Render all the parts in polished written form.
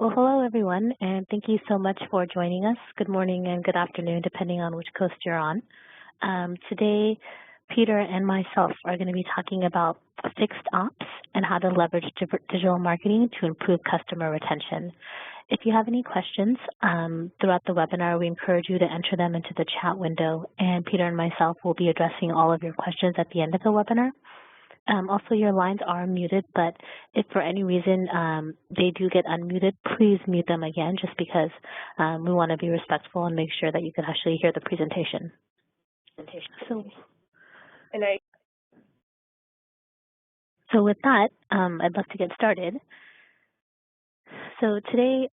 Well, hello everyone, and thank you so much for joining us. Good morning and good afternoon, depending on which coast you're on. Today, Peter and myself are going to be talking about fixed ops and how to leverage digital marketing to improve customer retention. If you have any questions throughout the webinar, we encourage you to enter them into the chat window, and Peter and myself will be addressing all of your questions at the end of the webinar. Also, your lines are muted, but if for any reason they do get unmuted, please mute them again, just because we want to be respectful and make sure that you can actually hear the presentation. So with that, I'd love to get started. So today,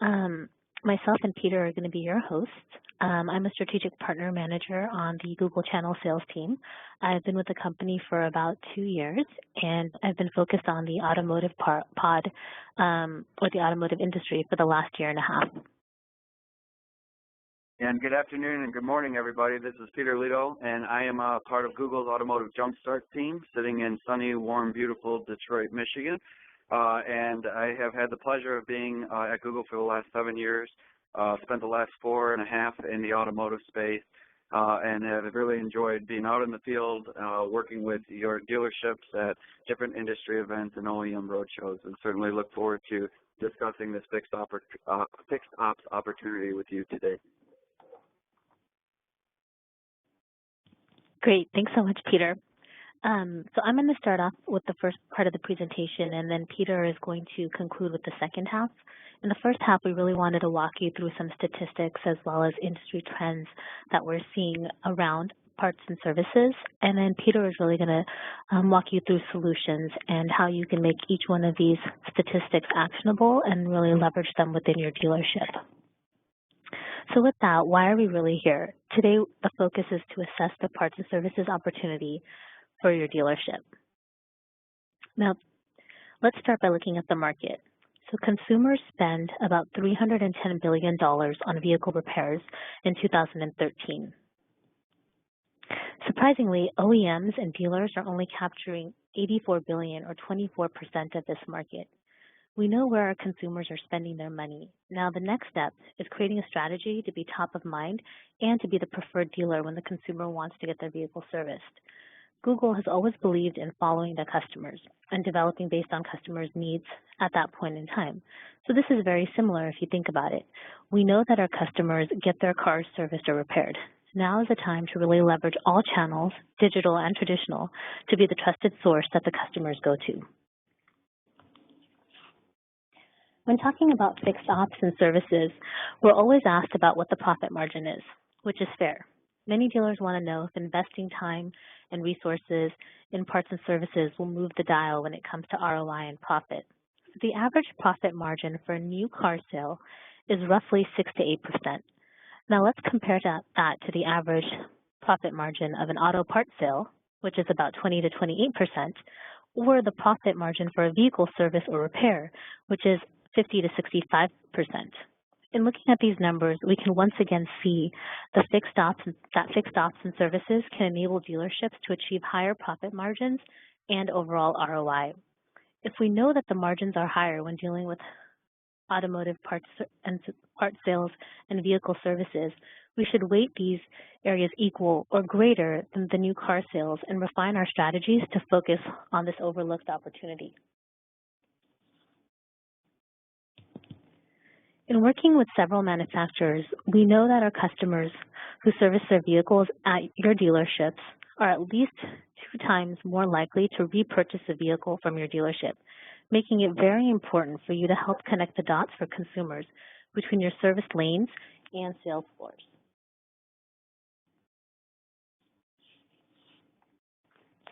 myself and Peter are going to be your hosts. I'm a strategic partner manager on the Google Channel sales team. I've been with the company for about 2 years, and I've been focused on the automotive or the automotive industry for the last year and a half. And good afternoon and good morning, everybody. This is Peter Leto, and I am a part of Google's Automotive Jumpstart team, sitting in sunny, warm, beautiful Detroit, Michigan. And I have had the pleasure of being at Google for the last 7 years. Spent the last 4.5 in the automotive space, and have really enjoyed being out in the field, working with your dealerships at different industry events and OEM roadshows, and certainly look forward to discussing this fixed ops opportunity with you today. Great. Thanks so much, Peter. So I'm going to start off with the first part of the presentation, and then Peter is going to conclude with the second half. In the first half, we really wanted to walk you through some statistics as well as industry trends that we're seeing around parts and services. And then Peter is really going to walk you through solutions and how you can make each one of these statistics actionable and really leverage them within your dealership. So with that, why are we really here? Today, the focus is to assess the parts and services opportunity for your dealership. Now, let's start by looking at the market. So consumers spend about $310 billion on vehicle repairs in 2013. Surprisingly, OEMs and dealers are only capturing $84 billion or 24% of this market. We know where our consumers are spending their money. Now, the next step is creating a strategy to be top of mind and to be the preferred dealer when the consumer wants to get their vehicle serviced. Google has always believed in following their customers and developing based on customers' needs at that point in time. So this is very similar if you think about it. We know that our customers get their cars serviced or repaired. Now is the time to really leverage all channels, digital and traditional, to be the trusted source that the customers go to. When talking about fixed ops and services, we're always asked about what the profit margin is, which is fair. Many dealers want to know if investing time and resources in parts and services will move the dial when it comes to ROI and profit. The average profit margin for a new car sale is roughly 6 to 8%. Now let's compare that to the average profit margin of an auto parts sale, which is about 20 to 28%, or the profit margin for a vehicle service or repair, which is 50 to 65%. In looking at these numbers, we can once again see that fixed ops and services can enable dealerships to achieve higher profit margins and overall ROI. If we know that the margins are higher when dealing with automotive parts sales and vehicle services, we should weight these areas equal or greater than the new car sales and refine our strategies to focus on this overlooked opportunity. In working with several manufacturers, we know that our customers who service their vehicles at your dealerships are at least 2 times more likely to repurchase a vehicle from your dealership, making it very important for you to help connect the dots for consumers between your service lanes and sales floors.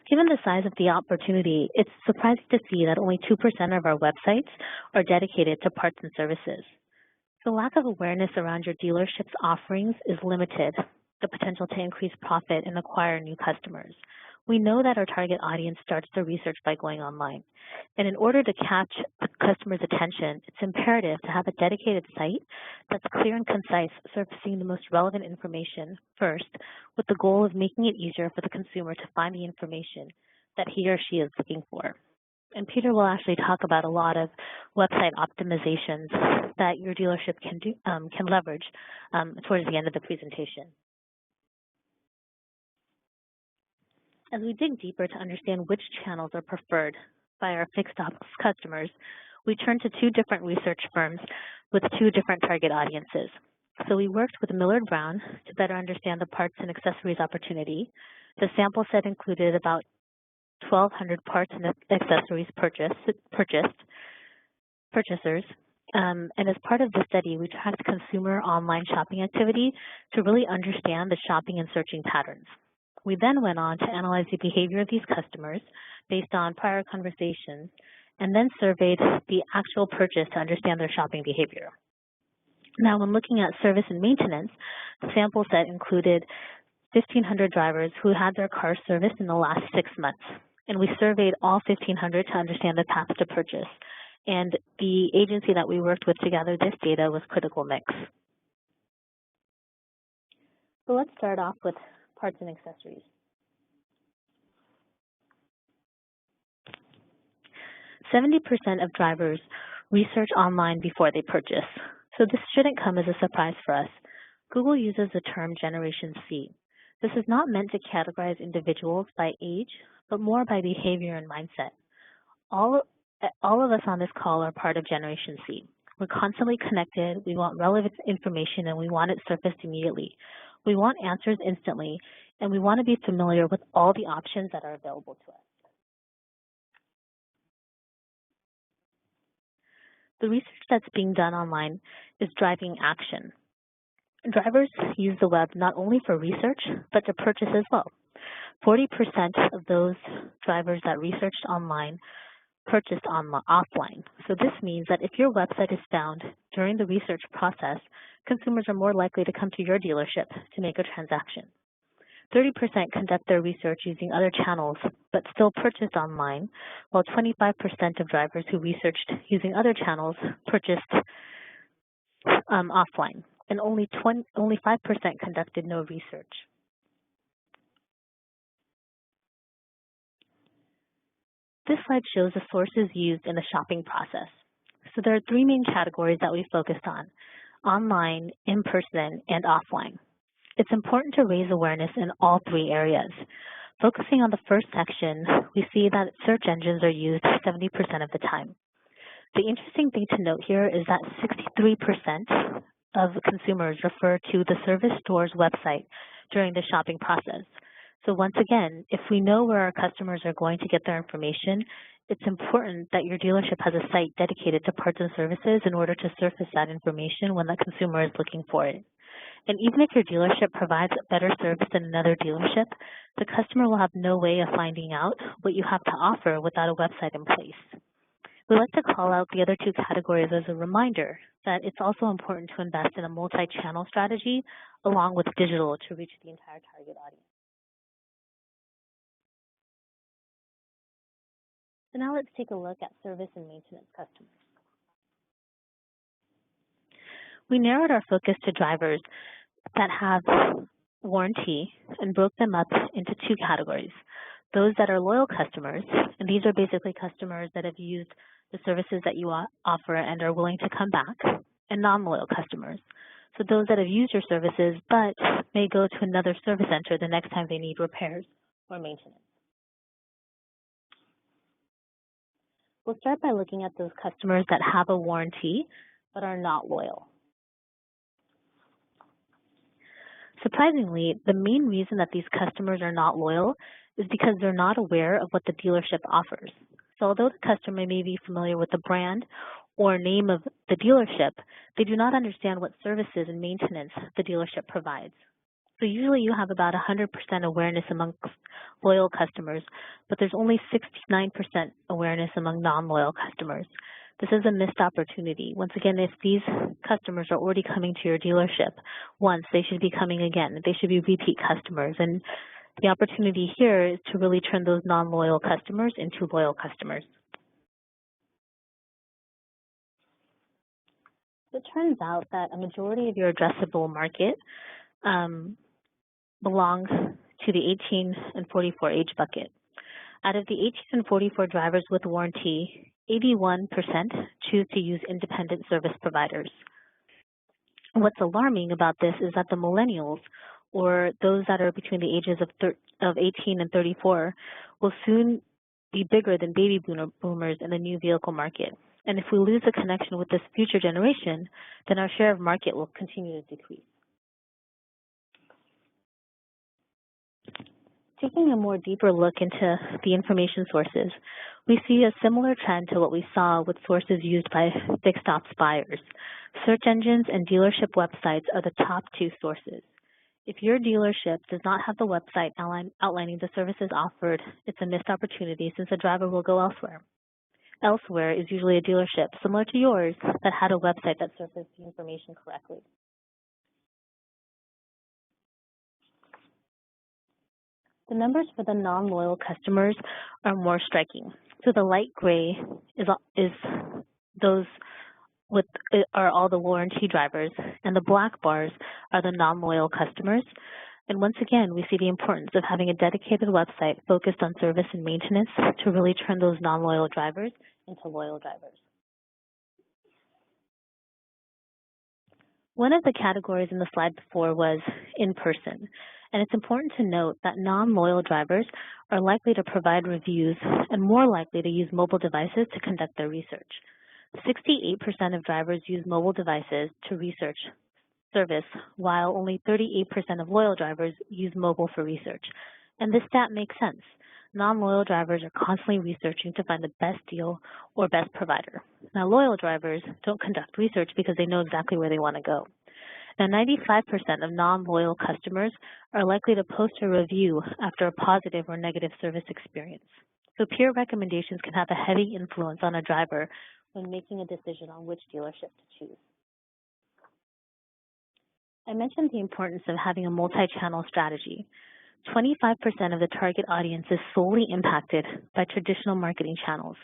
Given the size of the opportunity, it's surprising to see that only 2% of our websites are dedicated to parts and services. The lack of awareness around your dealership's offerings is limited the potential to increase profit and acquire new customers. We know that our target audience starts their research by going online. And in order to catch the customer's attention, it's imperative to have a dedicated site that's clear and concise, surfacing the most relevant information first, with the goal of making it easier for the consumer to find the information that he or she is looking for. And Peter will actually talk about a lot of website optimizations that your dealership can leverage towards the end of the presentation. As we dig deeper to understand which channels are preferred by our fixed ops customers, we turn to two different research firms with two different target audiences. So we worked with Millard Brown to better understand the parts and accessories opportunity. The sample set included about 1,200 parts and accessories purchasers. And as part of the study, we tracked consumer online shopping activity to really understand the shopping and searching patterns. We then went on to analyze the behavior of these customers based on prior conversations, and then surveyed the actual purchase to understand their shopping behavior. Now, when looking at service and maintenance, the sample set included 1,500 drivers who had their cars serviced in the last 6 months. And we surveyed all 1,500 to understand the path to purchase. And the agency that we worked with to gather this data was Critical Mix. So let's start off with parts and accessories. 70% of drivers research online before they purchase. So this shouldn't come as a surprise for us. Google uses the term Generation C. This is not meant to categorize individuals by age, but more by behavior and mindset. All of us on this call are part of Generation C. We're constantly connected, we want relevant information, and we want it surfaced immediately. We want answers instantly, and we want to be familiar with all the options that are available to us. The research that's being done online is driving action. Drivers use the web not only for research, but to purchase as well. 40% of those drivers that researched online purchased offline. So this means that if your website is found during the research process, consumers are more likely to come to your dealership to make a transaction. 30% conduct their research using other channels, but still purchased online, while 25% of drivers who researched using other channels purchased offline, and only 5% conducted no research. This slide shows the sources used in the shopping process. So there are three main categories that we focused on: online, in-person, and offline. It's important to raise awareness in all three areas. Focusing on the first section, we see that search engines are used 70% of the time. The interesting thing to note here is that 63% of consumers refer to the service store's website during the shopping process. So once again, if we know where our customers are going to get their information, it's important that your dealership has a site dedicated to parts and services in order to surface that information when the consumer is looking for it. And even if your dealership provides better service than another dealership, the customer will have no way of finding out what you have to offer without a website in place. We like to call out the other two categories as a reminder that it's also important to invest in a multi-channel strategy along with digital to reach the entire target audience. So now let's take a look at service and maintenance customers. We narrowed our focus to drivers that have warranty and broke them up into two categories. Those that are loyal customers, and these are basically customers that have used the services that you offer and are willing to come back, and non-loyal customers. So those that have used your services but may go to another service center the next time they need repairs or maintenance. We'll start by looking at those customers that have a warranty but are not loyal. Surprisingly, the main reason that these customers are not loyal is because they're not aware of what the dealership offers. So although the customer may be familiar with the brand or name of the dealership, they do not understand what services and maintenance the dealership provides. So usually you have about 100% awareness among loyal customers, but there's only 69% awareness among non-loyal customers. This is a missed opportunity. Once again, if these customers are already coming to your dealership once, they should be coming again. They should be repeat customers. And the opportunity here is to really turn those non-loyal customers into loyal customers. It turns out that a majority of your addressable market belongs to the 18 and 44 age bucket. Out of the 18 and 44 drivers with warranty, 81% choose to use independent service providers. What's alarming about this is that the millennials, or those that are between the ages of 18 and 34, will soon be bigger than baby boomers in the new vehicle market. And if we lose a connection with this future generation, then our share of market will continue to decrease. Taking a more deeper look into the information sources, we see a similar trend to what we saw with sources used by fixed ops buyers. Search engines and dealership websites are the top two sources. If your dealership does not have the website outlining the services offered, it's a missed opportunity since the driver will go elsewhere. Elsewhere is usually a dealership similar to yours that had a website that surfaced the information correctly. The numbers for the non-loyal customers are more striking. So the light gray is those are all the warranty drivers, and the black bars are the non-loyal customers. And once again, we see the importance of having a dedicated website focused on service and maintenance to really turn those non-loyal drivers into loyal drivers. One of the categories in the slide before was in person. And it's important to note that non-loyal drivers are likely to provide reviews and more likely to use mobile devices to conduct their research. 68% of drivers use mobile devices to research service, while only 38% of loyal drivers use mobile for research. And this stat makes sense. Non-loyal drivers are constantly researching to find the best deal or best provider. Now, loyal drivers don't conduct research because they know exactly where they want to go. Now, 95% of non-loyal customers are likely to post a review after a positive or negative service experience. So peer recommendations can have a heavy influence on a driver when making a decision on which dealership to choose. I mentioned the importance of having a multi-channel strategy. 25% of the target audience is solely impacted by traditional marketing channels.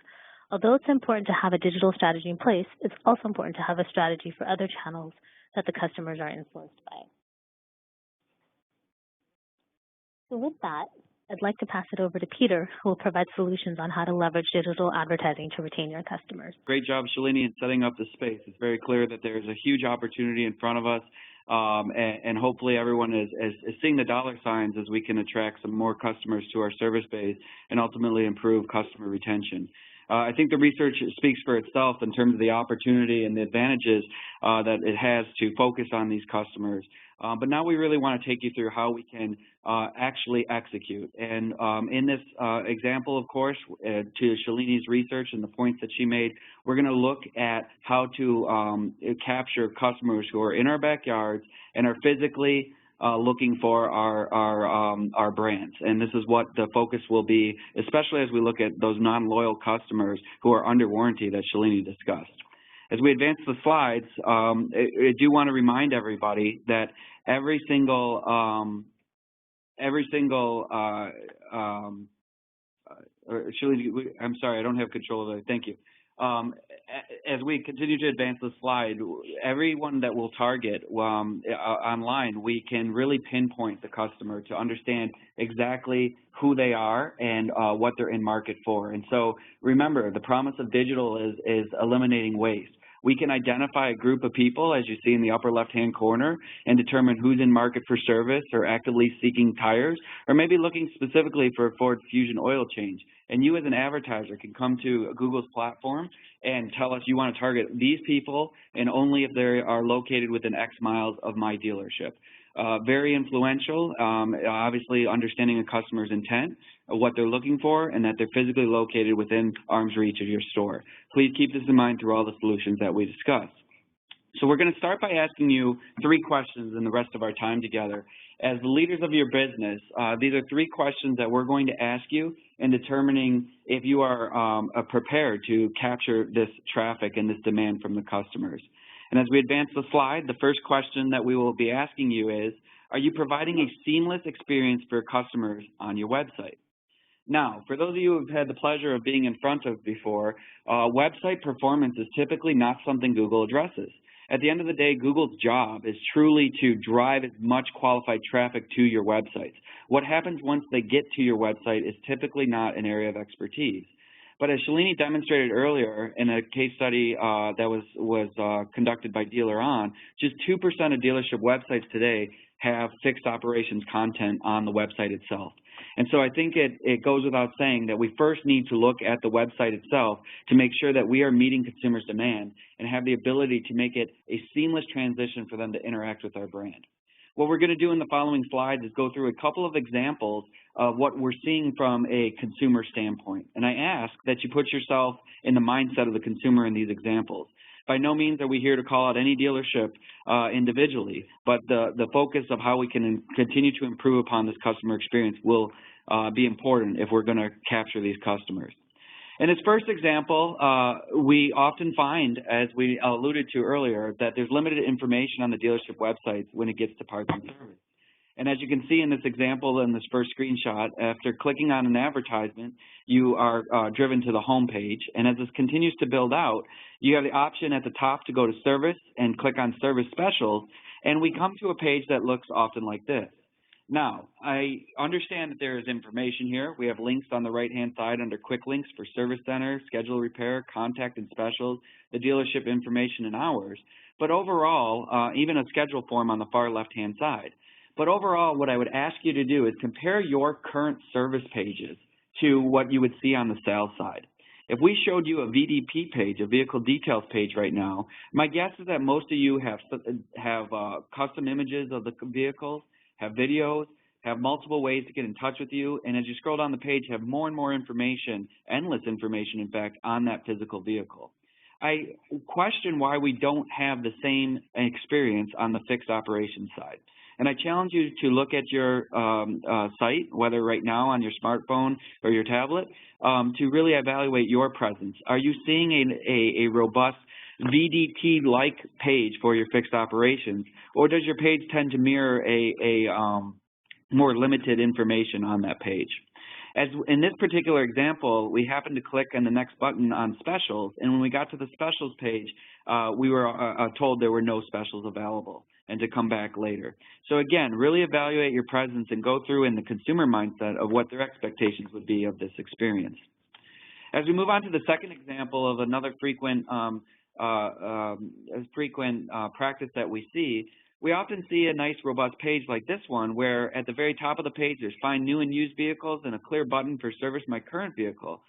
Although it's important to have a digital strategy in place, it's also important to have a strategy for other channels that the customers are influenced by. So with that, I'd like to pass it over to Peter, who will provide solutions on how to leverage digital advertising to retain your customers. Great job, Shalini, in setting up the space. It's very clear that there's a huge opportunity in front of us, and hopefully everyone is seeing the dollar signs as we can attract some more customers to our service base and ultimately improve customer retention. I think the research speaks for itself in terms of the opportunity and the advantages that it has to focus on these customers. But now we really want to take you through how we can actually execute. And in this example, of course, to Shalini's research and the points that she made, we're going to look at how to capture customers who are in our backyards and are physically looking for our brands. And this is what the focus will be, especially as we look at those non-loyal customers who are under warranty that Shalini discussed. As we advance the slides, I do want to remind everybody that every single Shalini, I'm sorry, I don't have control of it. Thank you. As we continue to advance the slide, everyone that we'll target online, we can really pinpoint the customer to understand exactly who they are and what they're in market for. And so remember, the promise of digital is eliminating waste. We can identify a group of people, as you see in the upper left-hand corner, and determine who's in market for service or actively seeking tires, or maybe looking specifically for a Ford Fusion oil change. And you as an advertiser can come to Google's platform and tell us you want to target these people and only if they are located within X miles of my dealership. Very influential, obviously understanding a customer's intent, what they're looking for, and that they're physically located within arm's reach of your store. Please keep this in mind through all the solutions that we discuss. So we're going to start by asking you 3 questions in the rest of our time together. As the leaders of your business, these are 3 questions that we're going to ask you in determining if you are prepared to capture this traffic and this demand from the customers. And as we advance the slide, the first question that we will be asking you is, are you providing a seamless experience for customers on your website? Now, for those of you who have had the pleasure of being in front of before, website performance is typically not something Google addresses. At the end of the day, Google's job is truly to drive as much qualified traffic to your websites. What happens once they get to your website is typically not an area of expertise. But as Shalini demonstrated earlier in a case study that was conducted by DealerOn, just 2% of dealership websites today have fixed operations content on the website itself. And so I think it goes without saying that we first need to look at the website itself to make sure that we are meeting consumers' demand and have the ability to make it a seamless transition for them to interact with our brand. What we're going to do in the following slides is go through a couple of examples of what we're seeing from a consumer standpoint. And I ask that you put yourself in the mindset of the consumer in these examples. By no means are we here to call out any dealership individually, but the focus of how we can continue to improve upon this customer experience will be important if we're going to capture these customers. In this first example, we often find, as we alluded to earlier, that there's limited information on the dealership websites when it gets to parts and service. And as you can see in this example, in this first screenshot, after clicking on an advertisement, you are driven to the home page. And as this continues to build out, you have the option at the top to go to service and click on service specials. And we come to a page that looks often like this. Now, I understand that there is information here. We have links on the right-hand side under quick links for service center, schedule repair, contact and specials, the dealership information and hours. But overall, even a schedule form on the far left-hand side. But overall, what I would ask you to do is compare your current service pages to what you would see on the sales side. If we showed you a VDP page, a vehicle details page right now, my guess is that most of you have custom images of the vehicles, have videos, have multiple ways to get in touch with you, and as you scroll down the page, have more and more information, endless information, in fact, on that physical vehicle. I question why we don't have the same experience on the fixed operations side. And I challenge you to look at your site, whether right now on your smartphone or your tablet, to really evaluate your presence. Are you seeing a robust VDP-like page for your fixed operations, or does your page tend to mirror a more limited information on that page? As in this particular example, we happened to click on the next button on specials, and when we got to the specials page, we were told there were no specials available and to come back later. So again, really evaluate your presence and go through in the consumer mindset of what their expectations would be of this experience. As we move on to the second example of another frequent practice that we see, we often see a nice robust page like this one where at the very top of the page there's find new and used vehicles and a clear button for service my current vehicle.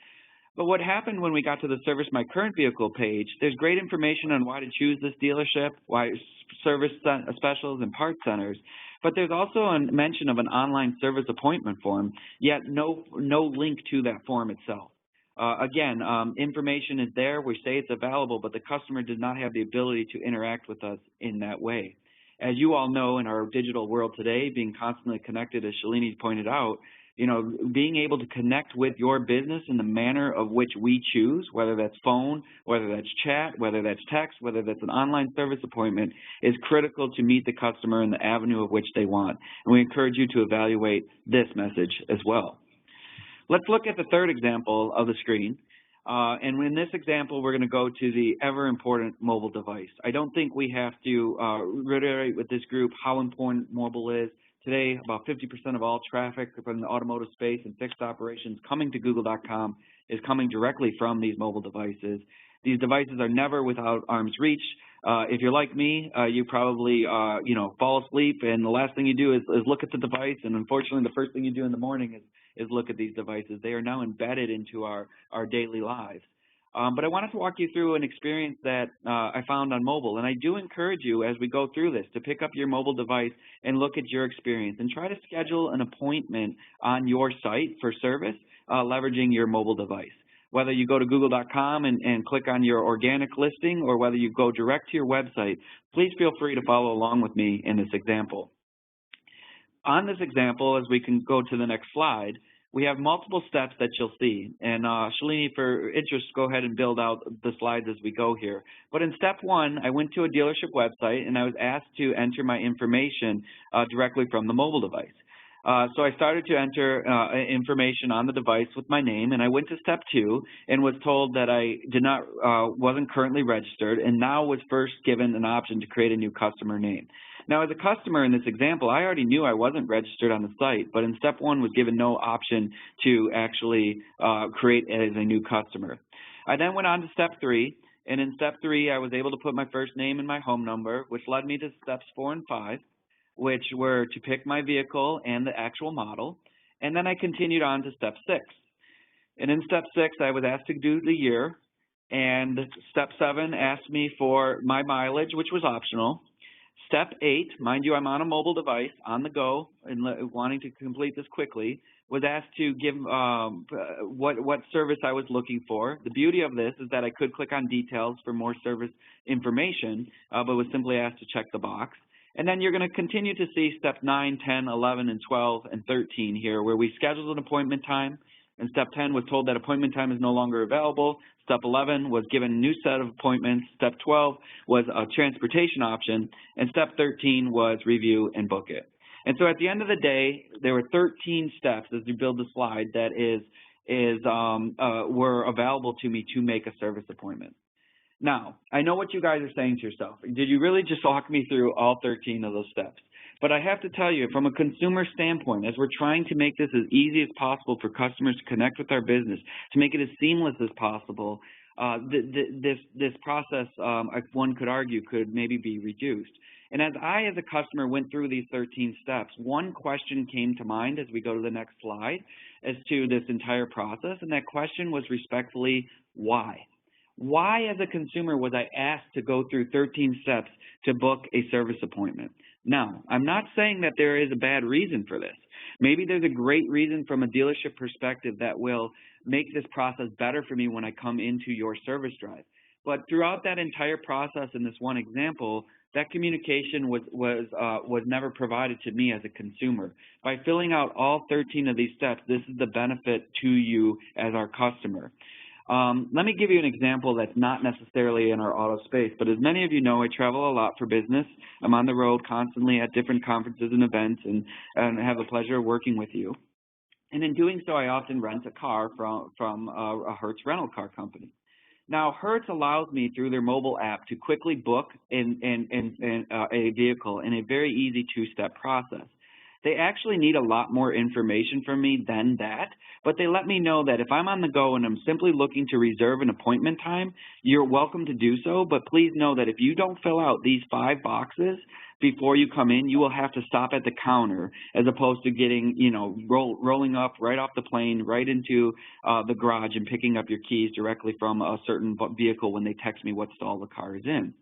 But what happened when we got to the service my current vehicle page, there's great information on why to choose this dealership, why service specials and parts centers, but there's also a mention of an online service appointment form, yet no link to that form itself. Again, information is there, we say it's available, but the customer does not have the ability to interact with us in that way. As you all know, in our digital world today, being constantly connected, as Shalini pointed out, you know, being able to connect with your business in the manner of which we choose, whether that's phone, whether that's chat, whether that's text, whether that's an online service appointment, is critical to meet the customer in the avenue of which they want. And we encourage you to evaluate this message as well. Let's look at the third example of the screen. And in this example, we're going to go to the ever-important mobile device. I don't think we have to reiterate with this group how important mobile is. Today, about 50% of all traffic from the automotive space and fixed operations coming to Google.com is coming directly from these mobile devices. These devices are never without arm's reach. If you're like me, you probably, fall asleep, and the last thing you do is look at the device, and unfortunately, the first thing you do in the morning is look at these devices. They are now embedded into our daily lives. But I wanted to walk you through an experience that I found on mobile, and I do encourage you as we go through this to pick up your mobile device and look at your experience and try to schedule an appointment on your site for service leveraging your mobile device. Whether you go to Google.com and click on your organic listing or whether you go direct to your website, please feel free to follow along with me in this example. On this example, as we can go to the next slide, we have multiple steps that you'll see. And Shalini, for interest, go ahead and build out the slides as we go here. But in step one, I went to a dealership website and I was asked to enter my information directly from the mobile device. So I started to enter information on the device with my name, and I went to step 2 and was told that I wasn't currently registered, and now was first given an option to create a new customer name. Now, as a customer in this example, I already knew I wasn't registered on the site, but in step 1 was given no option to actually create as a new customer. I then went on to step 3, and in step 3, I was able to put my first name and my home number, which led me to steps 4 and 5. Which were to pick my vehicle and the actual model, and then I continued on to step 6. And in step 6, I was asked to do the year, and step 7 asked me for my mileage, which was optional. Step 8, mind you, I'm on a mobile device, on the go, and wanting to complete this quickly, was asked to give what service I was looking for. The beauty of this is that I could click on details for more service information, but was simply asked to check the box. And then you're going to continue to see step 9, 10, 11, and 12, and 13 here, where we scheduled an appointment time. And step 10 was told that appointment time is no longer available. Step 11 was given a new set of appointments. Step 12 was a transportation option. And step 13 was review and book it. And so at the end of the day, there were 13 steps as you build the slide that were available to me to make a service appointment. Now, I know what you guys are saying to yourself. Did you really just walk me through all 13 of those steps? But I have to tell you, from a consumer standpoint, as we're trying to make this as easy as possible for customers to connect with our business, to make it as seamless as possible, this process, one could argue, could maybe be reduced. And as a customer, went through these 13 steps, one question came to mind as we go to the next slide as to this entire process, and that question was respectfully, why? Why, as a consumer, was I asked to go through 13 steps to book a service appointment? Now, I'm not saying that there is a bad reason for this. Maybe there's a great reason from a dealership perspective that will make this process better for me when I come into your service drive. But throughout that entire process in this one example, that communication was never provided to me as a consumer. By filling out all 13 of these steps, this is the benefit to you as our customer. Let me give you an example that's not necessarily in our auto space, but as many of you know, I travel a lot for business. I'm on the road constantly at different conferences and events, and have the pleasure of working with you. And in doing so, I often rent a car from a Hertz rental car company. Now, Hertz allows me through their mobile app to quickly book a vehicle in a very easy two-step process. They actually need a lot more information from me than that, but they let me know that if I'm on the go and I'm simply looking to reserve an appointment time, you're welcome to do so, but please know that if you don't fill out these 5 boxes before you come in, you will have to stop at the counter as opposed to getting, rolling up right off the plane, right into the garage and picking up your keys directly from a certain vehicle when they text me what stall the car is in.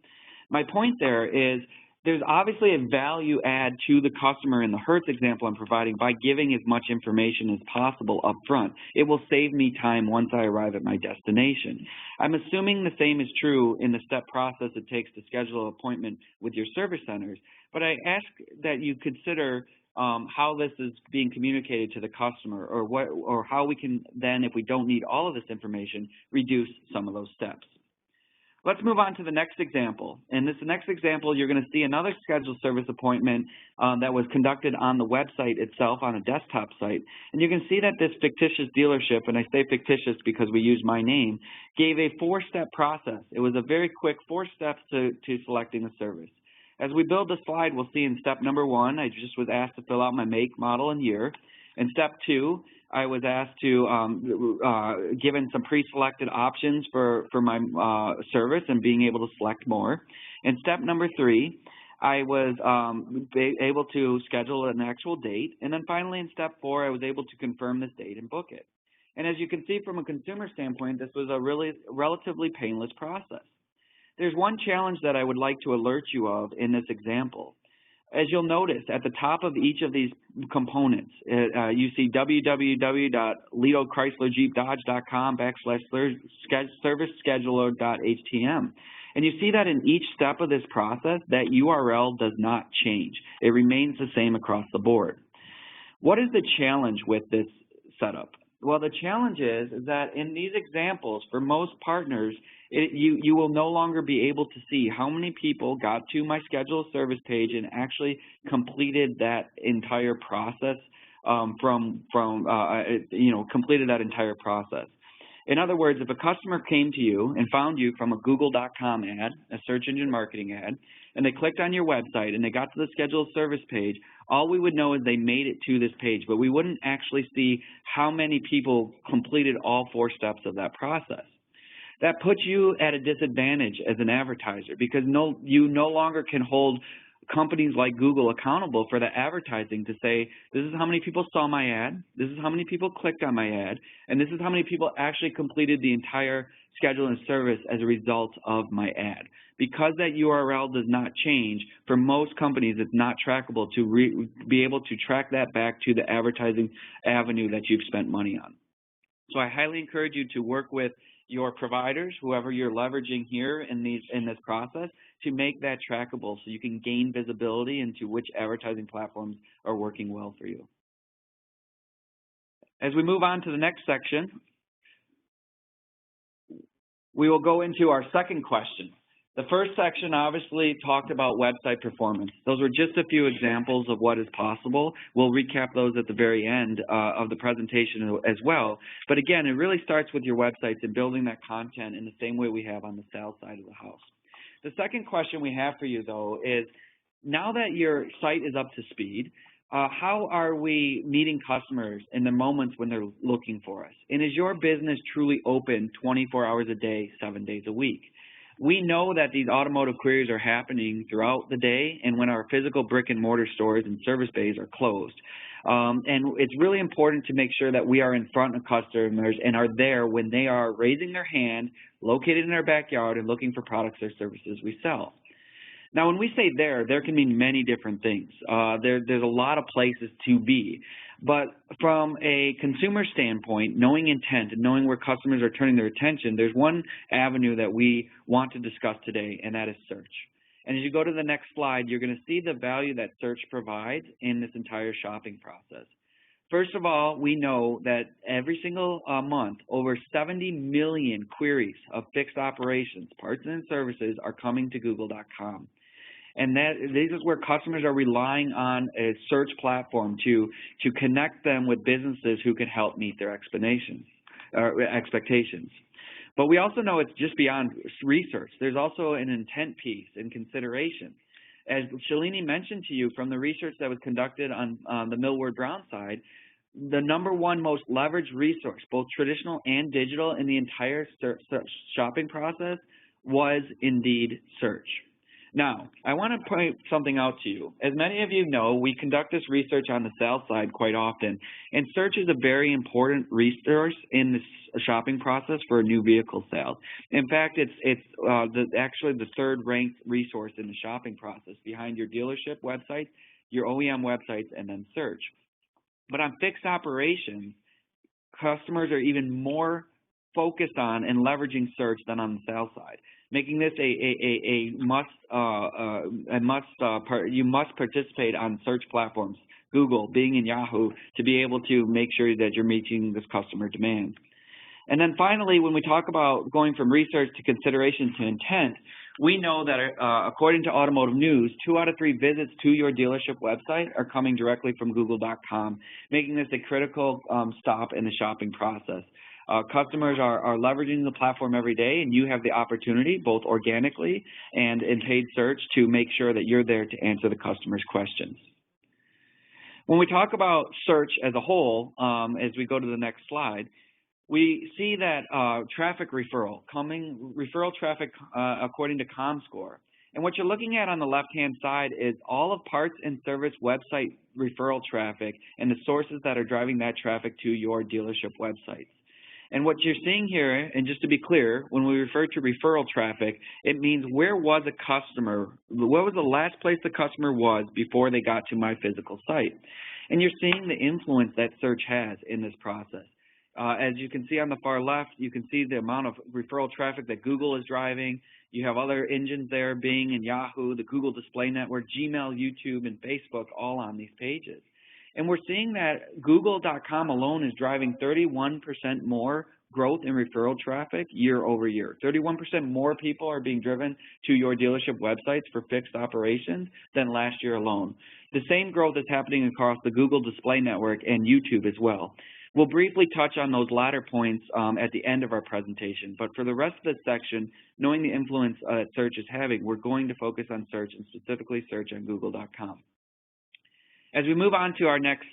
My point there is, there's obviously a value add to the customer in the Hertz example I'm providing by giving as much information as possible up front. It will save me time once I arrive at my destination. I'm assuming the same is true in the step process it takes to schedule an appointment with your service centers, but I ask that you consider how this is being communicated to the customer, or how we can then, if we don't need all of this information, reduce some of those steps. Let's move on to the next example. In this next example, you're going to see another scheduled service appointment that was conducted on the website itself, on a desktop site. And you can see that this fictitious dealership, and I say fictitious because we use my name, gave a 4-step process. It was a very quick 4 steps to selecting a service. As we build the slide, we'll see in step number 1, I just was asked to fill out my make, model, and year. In step 2, I was asked to, given some pre-selected options for my service and being able to select more. In step number 3, I was able to schedule an actual date. And then finally in step 4, I was able to confirm this date and book it. And as you can see from a consumer standpoint, this was a relatively painless process. There's one challenge that I would like to alert you of in this example. As you'll notice, at the top of each of these components, you see www.lidochryslerjeep.dodge.com/servicescheduler.htm. And you see that in each step of this process, that URL does not change. It remains the same across the board. What is the challenge with this setup? Well, the challenge is that in these examples, for most partners, you will no longer be able to see how many people got to my scheduled service page and actually completed that entire process completed that entire process. In other words, if a customer came to you and found you from a Google.com ad, a search engine marketing ad, and they clicked on your website and they got to the scheduled service page, all we would know is they made it to this page, but we wouldn't actually see how many people completed all 4 steps of that process. That puts you at a disadvantage as an advertiser because you no longer can hold companies like Google accountable for the advertising to say, this is how many people saw my ad, this is how many people clicked on my ad, and this is how many people actually completed the entire schedule and service as a result of my ad. Because that URL does not change, for most companies it's not trackable to be able to track that back to the advertising avenue that you've spent money on. So I highly encourage you to work with your providers, whoever you're leveraging here in this process, to make that trackable so you can gain visibility into which advertising platforms are working well for you. As we move on to the next section, we will go into our second question. The first section obviously talked about website performance. Those were just a few examples of what is possible. We'll recap those at the very end of the presentation as well. But again, it really starts with your websites and building that content in the same way we have on the sales side of the house. The second question we have for you, though, is now that your site is up to speed, how are we meeting customers in the moments when they're looking for us? And is your business truly open 24 hours a day, 7 days a week? We know that these automotive queries are happening throughout the day and when our physical brick and mortar stores and service bays are closed. And it's really important to make sure that we are in front of customers and are there when they are raising their hand, located in our backyard, and looking for products or services we sell. Now, when we say there can mean many different things. There's a lot of places to be. But from a consumer standpoint, knowing intent and knowing where customers are turning their attention, there's one avenue that we want to discuss today, and that is search. And as you go to the next slide, you're going to see the value that search provides in this entire shopping process. First of all, we know that every single month, over 70 million queries of fixed operations, parts and services are coming to Google.com. And this is where customers are relying on a search platform to connect them with businesses who can help meet their expectations. But we also know it's just beyond research. There's also an intent piece and consideration. As Shalini mentioned to you from the research that was conducted on the Millward Brown side, the #1 most leveraged resource, both traditional and digital, in the entire shopping process was indeed search. Now, I want to point something out to you. As many of you know, we conduct this research on the sales side quite often, and search is a very important resource in this shopping process for a new vehicle sale. In fact, it's actually the 3rd ranked resource in the shopping process behind your dealership websites, your OEM websites, and then search. But on fixed operations, customers are even more focused on and leveraging search than on the sales side, making this you must participate on search platforms, Google, Bing, and Yahoo, to be able to make sure that you're meeting this customer demand. And then finally, when we talk about going from research to consideration to intent, we know that according to Automotive News, 2 out of 3 visits to your dealership website are coming directly from Google.com, making this a critical stop in the shopping process. Customers are leveraging the platform every day, and you have the opportunity, both organically and in paid search, to make sure that you're there to answer the customer's questions. When we talk about search as a whole, as we go to the next slide, we see that referral traffic according to ComScore. And what you're looking at on the left-hand side is all of parts and service website referral traffic and the sources that are driving that traffic to your dealership websites. And what you're seeing here, and just to be clear, when we refer to referral traffic, it means where was a customer, what was the last place the customer was before they got to my physical site. And you're seeing the influence that search has in this process. As you can see on the far left, you can see the amount of referral traffic that Google is driving. You have other engines there, Bing and Yahoo, the Google Display Network, Gmail, YouTube, and Facebook, all on these pages. And we're seeing that Google.com alone is driving 31% more growth in referral traffic year over year. 31% more people are being driven to your dealership websites for fixed operations than last year alone. The same growth is happening across the Google Display Network and YouTube as well. We'll briefly touch on those latter points at the end of our presentation, but for the rest of this section, knowing the influence search is having, we're going to focus on search and specifically search on Google.com. As we move on to our next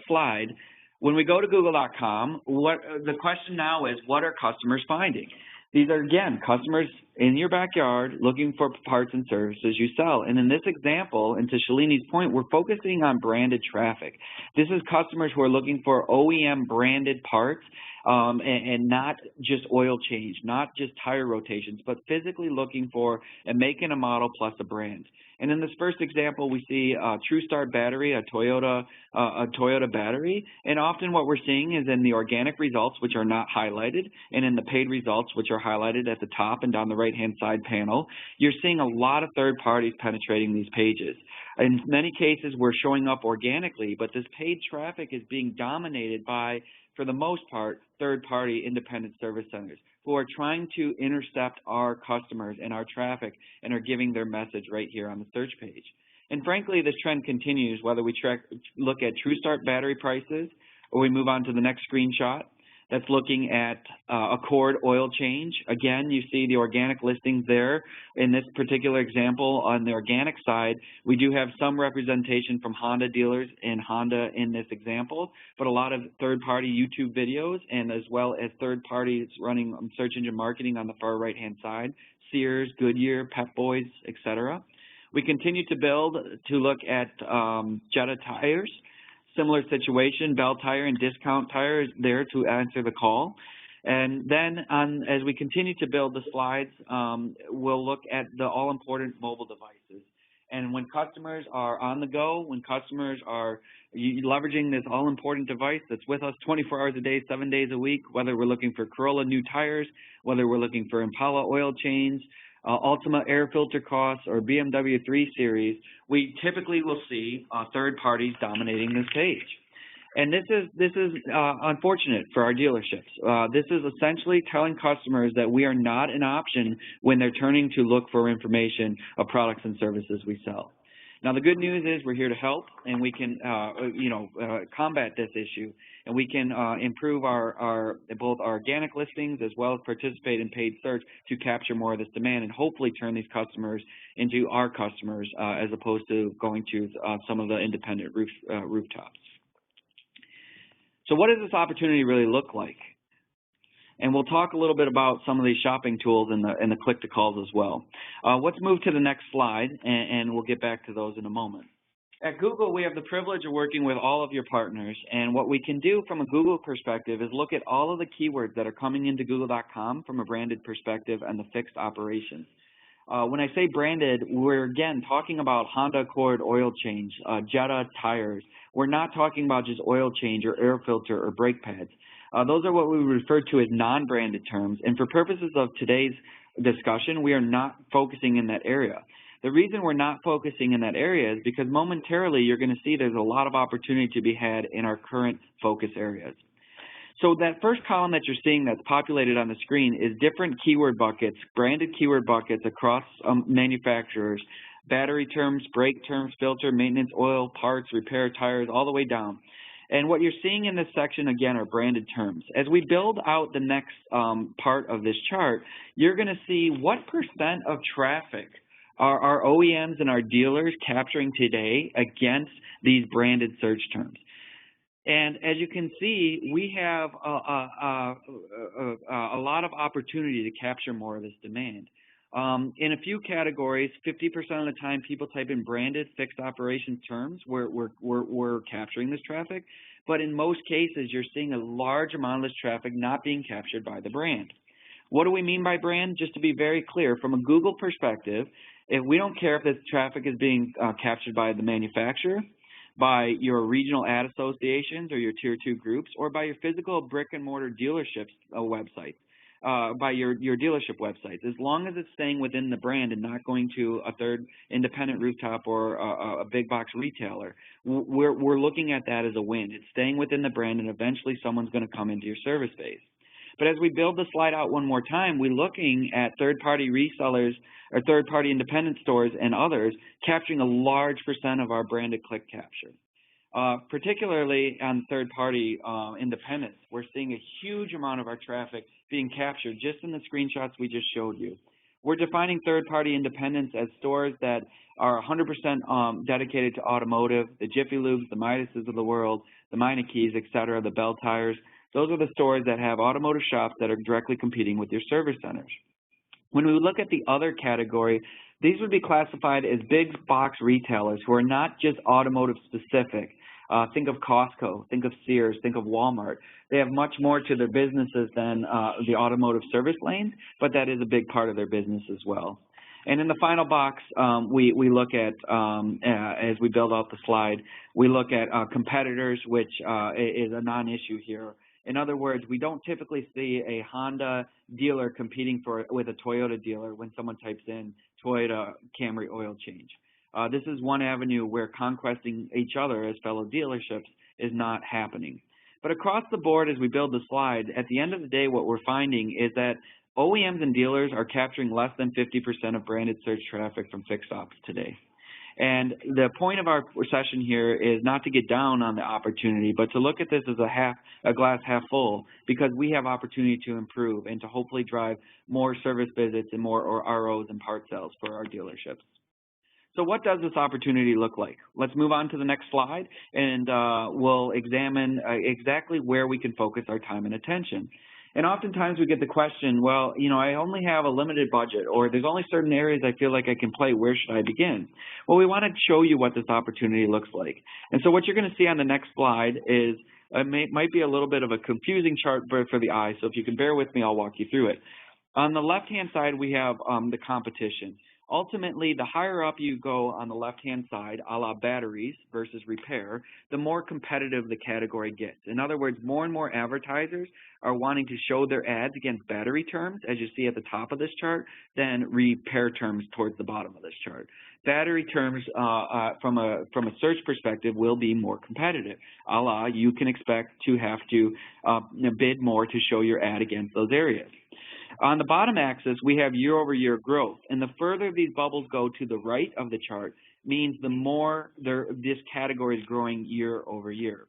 slide, when we go to Google.com, the question now is, what are customers finding? These are, again, customers in your backyard looking for parts and services you sell. And in this example, and to Shalini's point, we're focusing on branded traffic. This is customers who are looking for OEM branded parts and not just oil change, not just tire rotations, but physically looking for a make and a model plus a brand. And in this first example, we see a TrueStart battery, a Toyota battery. And often what we're seeing is in the organic results, which are not highlighted, and in the paid results, which are highlighted at the top and down the right-hand side panel, you're seeing a lot of third parties penetrating these pages. In many cases, we're showing up organically, but this paid traffic is being dominated by, for the most part, third-party independent service centers who are trying to intercept our customers and our traffic and are giving their message right here on the search page. And frankly, this trend continues whether we look at TrueStart battery prices or we move on to the next screenshot. That's looking at Accord oil change. Again, you see the organic listings there. In this particular example, on the organic side, we do have some representation from Honda dealers and Honda in this example, but a lot of third-party YouTube videos and as well as third parties running search engine marketing on the far right-hand side, Sears, Goodyear, Pep Boys, etc. We continue to build to look at Jetta tires. Similar situation, Bell Tire and Discount Tire is there to answer the call. And then as we continue to build the slides, we'll look at the all-important mobile devices. And when customers are on the go, when customers are leveraging this all-important device that's with us 24 hours a day, 7 days a week, whether we're looking for Corolla new tires, whether we're looking for Impala oil change, Ultima air filter costs, or BMW 3 Series, we typically will see third parties dominating this page. And this is unfortunate for our dealerships. This is essentially telling customers that we are not an option when they're turning to look for information of products and services we sell. Now, the good news is we're here to help, and we can, combat this issue, and we can improve our both our organic listings as well as participate in paid search to capture more of this demand and hopefully turn these customers into our customers as opposed to going to some of the independent rooftops. So what does this opportunity really look like? And we'll talk a little bit about some of these shopping tools and the click-to-calls as well. Let's move to the next slide, and we'll get back to those in a moment. At Google, we have the privilege of working with all of your partners, and what we can do from a Google perspective is look at all of the keywords that are coming into Google.com from a branded perspective and the fixed operations. When I say branded, we're, again, talking about Honda Accord oil change, Jetta tires. We're not talking about just oil change or air filter or brake pads. Those are what we refer to as non-branded terms, and for purposes of today's discussion, we are not focusing in that area. The reason we're not focusing in that area is because momentarily you're going to see there's a lot of opportunity to be had in our current focus areas. So that first column that you're seeing that's populated on the screen is different keyword buckets, branded keyword buckets across manufacturers, battery terms, brake terms, filter, maintenance, oil, parts, repair, tires, all the way down. And what you're seeing in this section, again, are branded terms. As we build out the next part of this chart, you're going to see what % of traffic are our OEMs and our dealers capturing today against these branded search terms. And as you can see, we have a lot of opportunity to capture more of this demand. In a few categories, 50% of the time people type in branded fixed operations terms, we're capturing this traffic. But in most cases, you're seeing a large amount of this traffic not being captured by the brand. What do we mean by brand? Just to be very clear, from a Google perspective, if we don't care if this traffic is being captured by the manufacturer, by your regional ad associations or your tier 2 groups, or by your physical brick and mortar dealerships websites. By your dealership websites, as long as it's staying within the brand and not going to a third independent rooftop or a big box retailer, we're looking at that as a win. It's staying within the brand, and eventually someone's going to come into your service base. But as we build the slide out one more time, we're looking at third-party resellers or third-party independent stores and others capturing a large percent of our branded click capture. Particularly on third-party independents, we're seeing a huge amount of our traffic being captured just in the screenshots we just showed you. We're defining third-party independents as stores that are 100% dedicated to automotive, the Jiffy Lubes, the Midases of the world, the Meinekes, et cetera, the Bell Tires. Those are the stores that have automotive shops that are directly competing with your service centers. When we look at the other category, these would be classified as big box retailers who are not just automotive specific. Think of Costco, think of Sears, think of Walmart. They have much more to their businesses than the automotive service lanes, but that is a big part of their business as well. And in the final box, we look at, as we build out the slide, we look at competitors, which is a non-issue here. In other words, we don't typically see a Honda dealer competing with a Toyota dealer when someone types in Toyota Camry oil change. This is one avenue where conquesting each other as fellow dealerships is not happening. But across the board, as we build the slide, at the end of the day, what we're finding is that OEMs and dealers are capturing less than 50% of branded search traffic from fixed ops today. And the point of our session here is not to get down on the opportunity, but to look at this as a glass half full, because we have opportunity to improve and to hopefully drive more service visits and more ROs and part sales for our dealerships. So what does this opportunity look like? Let's move on to the next slide, and we'll examine exactly where we can focus our time and attention. And oftentimes we get the question, well, you know, I only have a limited budget, or there's only certain areas I feel like I can play. Where should I begin? Well, we want to show you what this opportunity looks like. And so what you're going to see on the next slide is might be a little bit of a confusing chart for the eye, so if you can bear with me, I'll walk you through it. On the left-hand side, we have the competition. Ultimately, the higher up you go on the left-hand side, a la batteries versus repair, the more competitive the category gets. In other words, more and more advertisers are wanting to show their ads against battery terms, as you see at the top of this chart, than repair terms towards the bottom of this chart. Battery terms, from a search perspective, will be more competitive. A la, you can expect to have to bid more to show your ad against those areas. On the bottom axis, we have year-over-year growth, and the further these bubbles go to the right of the chart means the more this category is growing year-over-year.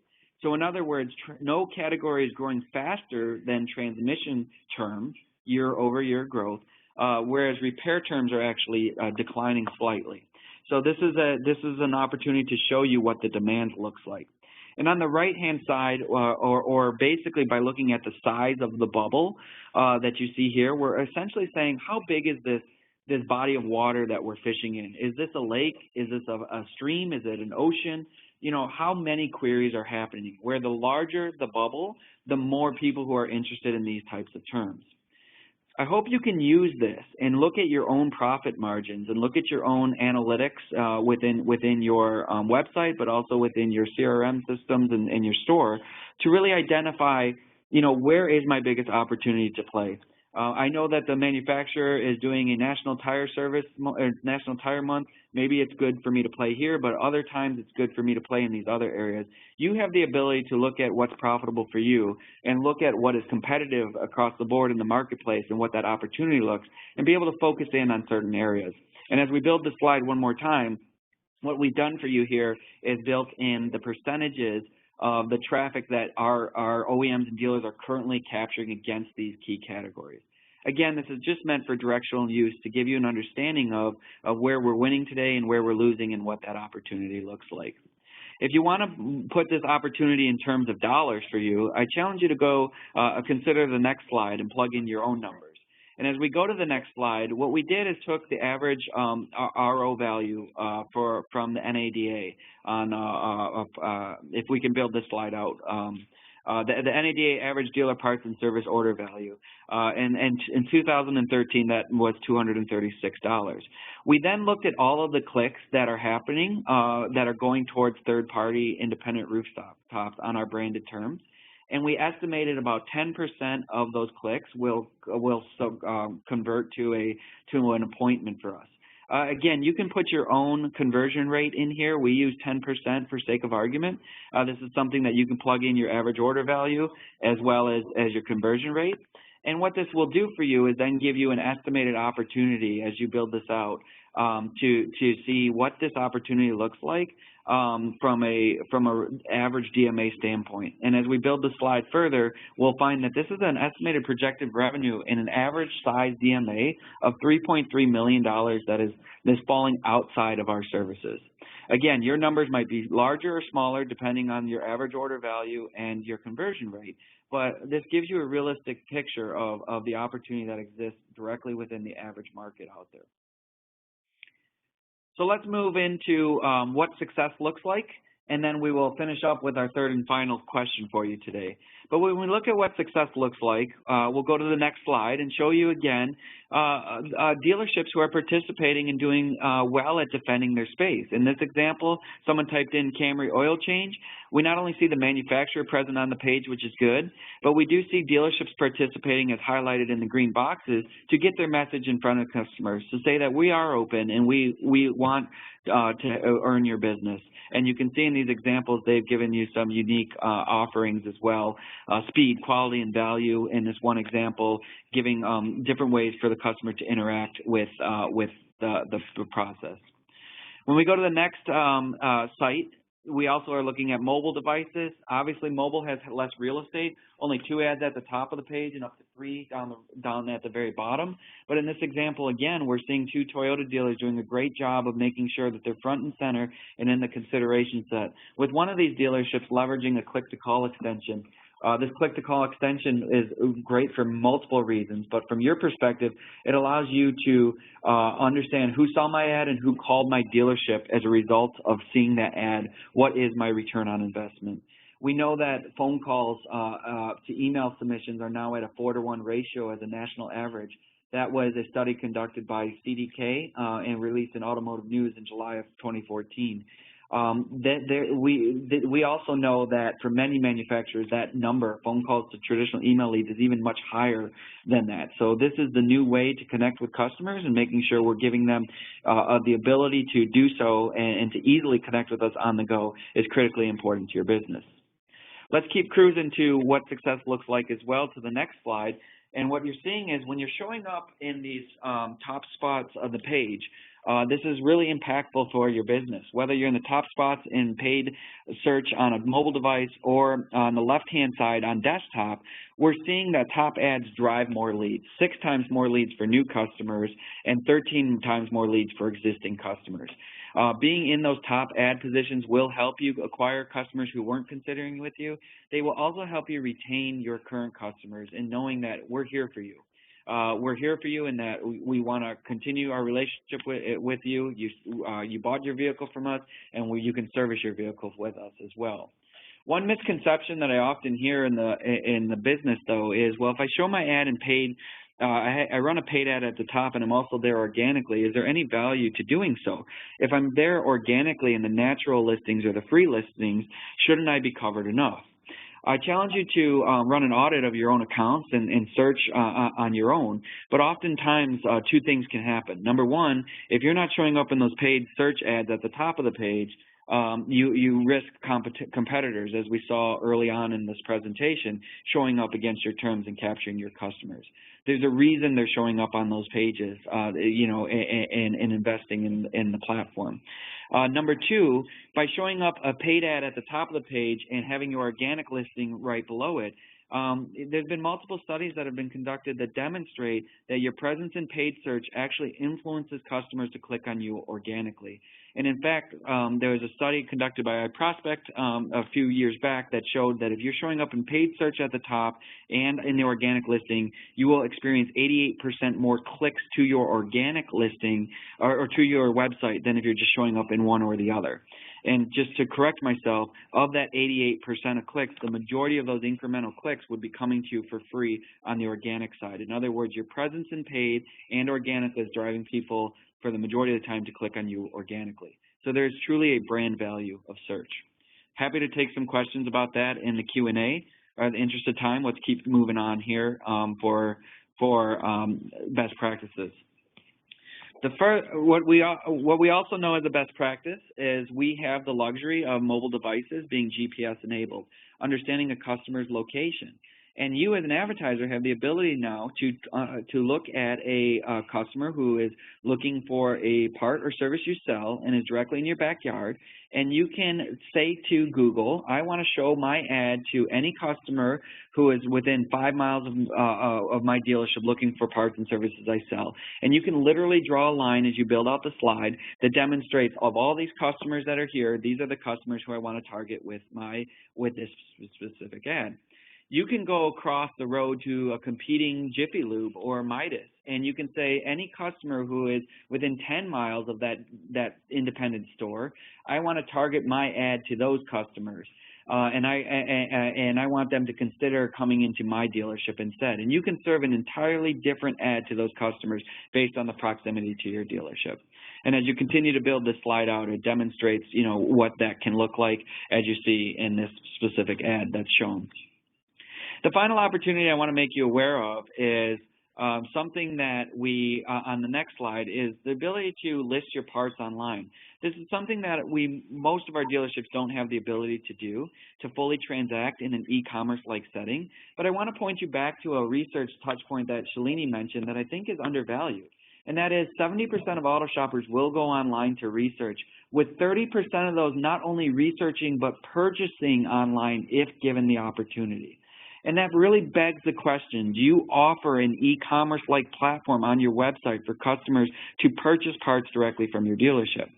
So in other words, no category is growing faster than transmission terms, year-over-year growth, whereas repair terms are actually declining slightly. So this is an opportunity to show you what the demand looks like. And on the right-hand side, or basically by looking at the size of the bubble that you see here, we're essentially saying, how big is this body of water that we're fishing in? Is this a lake? Is this a stream? Is it an ocean? You know, how many queries are happening? Where the larger the bubble, the more people who are interested in these types of terms. I hope you can use this and look at your own profit margins and look at your own analytics within your website, but also within your CRM systems and your store to really identify, you know, where is my biggest opportunity to play. I know that the manufacturer is doing a National Tire Service, or National Tire Month. Maybe it's good for me to play here, but other times it's good for me to play in these other areas. You have the ability to look at what's profitable for you and look at what is competitive across the board in the marketplace and what that opportunity looks, and be able to focus in on certain areas. And as we build this slide one more time, what we've done for you here is built in the percentages of the traffic that our OEMs and dealers are currently capturing against these key categories. Again, this is just meant for directional use to give you an understanding of where we're winning today and where we're losing and what that opportunity looks like. If you want to put this opportunity in terms of dollars for you, I challenge you to go consider the next slide and plug in your own numbers. And as we go to the next slide, what we did is took the average RO value from the NADA on, if we can build this slide out, the NADA average dealer parts and service order value, and in 2013 that was $236. We then looked at all of the clicks that are happening that are going towards third-party independent rooftops on our branded terms. And we estimated about 10% of those clicks will convert to an appointment for us. Again, you can put your own conversion rate in here. We use 10% for sake of argument. This is something that you can plug in your average order value as well as your conversion rate. And what this will do for you is then give you an estimated opportunity as you build this out to see what this opportunity looks like from a average DMA standpoint. And as we build the slide further, we'll find that this is an estimated projected revenue in an average size DMA of $3.3 million that is falling outside of our services. Again, your numbers might be larger or smaller depending on your average order value and your conversion rate, but this gives you a realistic picture of the opportunity that exists directly within the average market out there. So let's move into what success looks like, and then we will finish up with our third and final question for you today. But when we look at what success looks like, we'll go to the next slide and show you again dealerships who are participating and doing well at defending their space. In this example, someone typed in Camry oil change. We not only see the manufacturer present on the page, which is good, but we do see dealerships participating as highlighted in the green boxes to get their message in front of customers, to say that we are open and we want to earn your business. And you can see in these examples, they've given you some unique offerings as well. Speed, quality, and value in this one example, giving different ways for the customer to interact with the process. When we go to the next site, we also are looking at mobile devices. Obviously, mobile has less real estate, only 2 ads at the top of the page and up to 3 down at the very bottom. But in this example, again, we're seeing 2 Toyota dealers doing a great job of making sure that they're front and center and in the consideration set. With one of these dealerships leveraging a click-to-call extension. This click-to-call extension is great for multiple reasons, but from your perspective, it allows you to understand who saw my ad and who called my dealership as a result of seeing that ad. What is my return on investment? We know that phone calls to email submissions are now at a 4-to-1 ratio as a national average. That was a study conducted by CDK and released in Automotive News in July of 2014. We also know that for many manufacturers, that number, phone calls to traditional email leads, is even much higher than that. So this is the new way to connect with customers, and making sure we're giving them the ability to do so and to easily connect with us on the go is critically important to your business. Let's keep cruising to what success looks like as well to the next slide. And what you're seeing is when you're showing up in these top spots of the page, this is really impactful for your business. Whether you're in the top spots in paid search on a mobile device or on the left-hand side on desktop, we're seeing that top ads drive more leads, 6 times more leads for new customers and 13 times more leads for existing customers. Being in those top ad positions will help you acquire customers who weren't considering with you. They will also help you retain your current customers and knowing that we're here for you. We're here for you, and that we want to continue our relationship with you. You bought your vehicle from us, and you can service your vehicle with us as well. One misconception that I often hear in the business, though, is, well, if I show my ad in paid, I run a paid ad at the top and I'm also there organically, is there any value to doing so? If I'm there organically in the natural listings or the free listings, shouldn't I be covered enough? I challenge you to run an audit of your own accounts and search on your own, but oftentimes 2 things can happen. Number one, if you're not showing up in those paid search ads at the top of the page, you risk competitors, as we saw early on in this presentation, showing up against your terms and capturing your customers. There's a reason they're showing up on those pages, and investing in the platform. Number 2, by showing up a paid ad at the top of the page and having your organic listing right below it, there's been multiple studies that have been conducted that demonstrate that your presence in paid search actually influences customers to click on you organically. And in fact, there was a study conducted by iProspect a few years back that showed that if you're showing up in paid search at the top and in the organic listing, you will experience 88% more clicks to your organic listing or to your website than if you're just showing up in one or the other. And just to correct myself, of that 88% of clicks, the majority of those incremental clicks would be coming to you for free on the organic side. In other words, your presence in paid and organic is driving people for the majority of the time to click on you organically. So there's truly a brand value of search. Happy to take some questions about that in the Q&A. In the interest of time, let's keep moving on here for best practices. What we also know as a best practice is we have the luxury of mobile devices being GPS enabled, understanding a customer's location. And you as an advertiser have the ability now to look at a customer who is looking for a part or service you sell and is directly in your backyard, and you can say to Google, I want to show my ad to any customer who is within 5 miles of my dealership looking for parts and services I sell. And you can literally draw a line as you build out the slide that demonstrates of all these customers that are here, these are the customers who I want to target with this specific ad. You can go across the road to a competing Jiffy Lube or Midas, and you can say any customer who is within 10 miles of that independent store, I want to target my ad to those customers, and I want them to consider coming into my dealership instead. And you can serve an entirely different ad to those customers based on the proximity to your dealership. And as you continue to build this slide out, it demonstrates, what that can look like as you see in this specific ad that's shown. The final opportunity I want to make you aware of is something that we, on the next slide, is the ability to list your parts online. This is something that most of our dealerships don't have the ability to do, to fully transact in an e-commerce-like setting. But I want to point you back to a research touch point that Shalini mentioned that I think is undervalued. And that is 70% of auto shoppers will go online to research, with 30% of those not only researching but purchasing online if given the opportunity. And that really begs the question, do you offer an e-commerce-like platform on your website for customers to purchase parts directly from your dealership?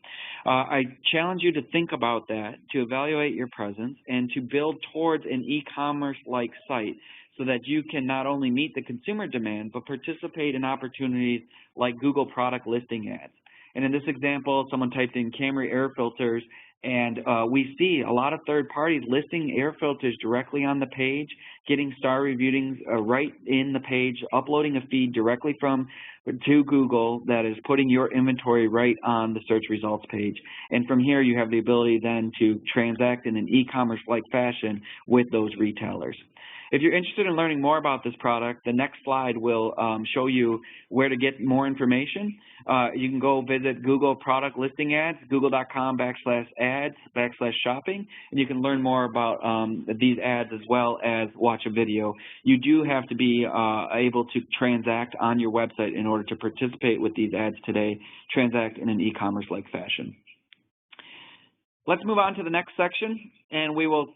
I challenge you to think about that, to evaluate your presence, and to build towards an e-commerce-like site so that you can not only meet the consumer demand, but participate in opportunities like Google product listing ads. And in this example, someone typed in Camry air filters, and we see a lot of third parties listing air filters directly on the page, getting star reviewings right in the page, uploading a feed directly to Google that is putting your inventory right on the search results page. And from here, you have the ability then to transact in an e-commerce-like fashion with those retailers. If you're interested in learning more about this product, the next slide will show you where to get more information. You can go visit Google Product Listing Ads, google.com/ads/shopping, and you can learn more about these ads as well as watch a video. You do have to be able to transact on your website in order to participate with these ads today, transact in an e-commerce-like fashion. Let's move on to the next section, and we will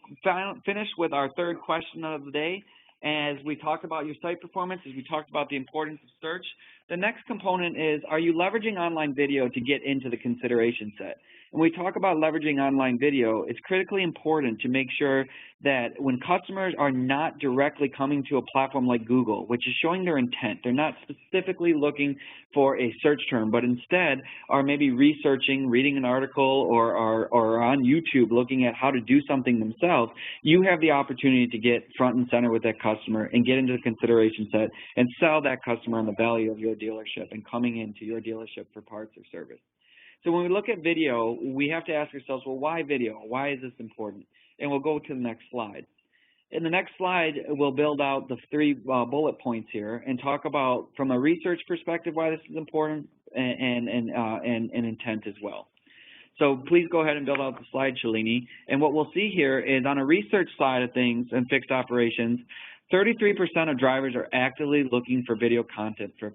finish with our third question of the day. As we talked about your site performance, as we talked about the importance of search, the next component is, are you leveraging online video to get into the consideration set? When we talk about leveraging online video, it's critically important to make sure that when customers are not directly coming to a platform like Google, which is showing their intent, they're not specifically looking for a search term, but instead are maybe researching, reading an article, or on YouTube looking at how to do something themselves, you have the opportunity to get front and center with that customer and get into the consideration set and sell that customer on the value of your dealership and coming into your dealership for parts or service. So when we look at video, we have to ask ourselves, well, why video? Why is this important? And we'll go to the next slide. In the next slide, we'll build out the three bullet points here and talk about, from a research perspective, why this is important and intent as well. So please go ahead and build out the slide, Shalini. And what we'll see here is on a research side of things and fixed operations, 33% of drivers are actively looking for video content for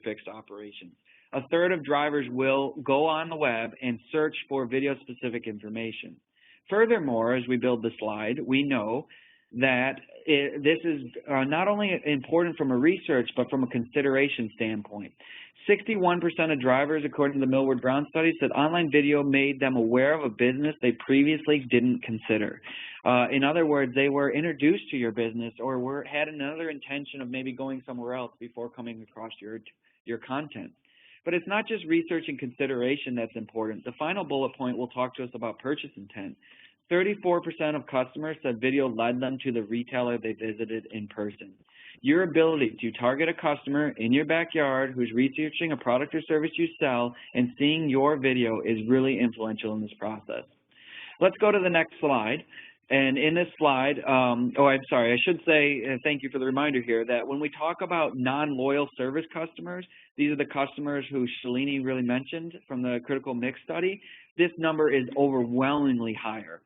fixed operations. A third of drivers will go on the web and search for video-specific information. Furthermore, as we build the slide, we know that this is not only important from a research, but from a consideration standpoint. 61% of drivers, according to the Millward Brown study, said online video made them aware of a business they previously didn't consider. In other words, they were introduced to your business or had another intention of maybe going somewhere else before coming across your content. But it's not just research and consideration that's important. The final bullet point will talk to us about purchase intent. 34% of customers said video led them to the retailer they visited in person. Your ability to target a customer in your backyard who's researching a product or service you sell and seeing your video is really influential in this process. Let's go to the next slide. And in this slide, I'm sorry, I should say, thank you for the reminder here, that when we talk about non-loyal service customers, these are the customers who Shalini really mentioned from the critical mix study. This number is overwhelmingly higher.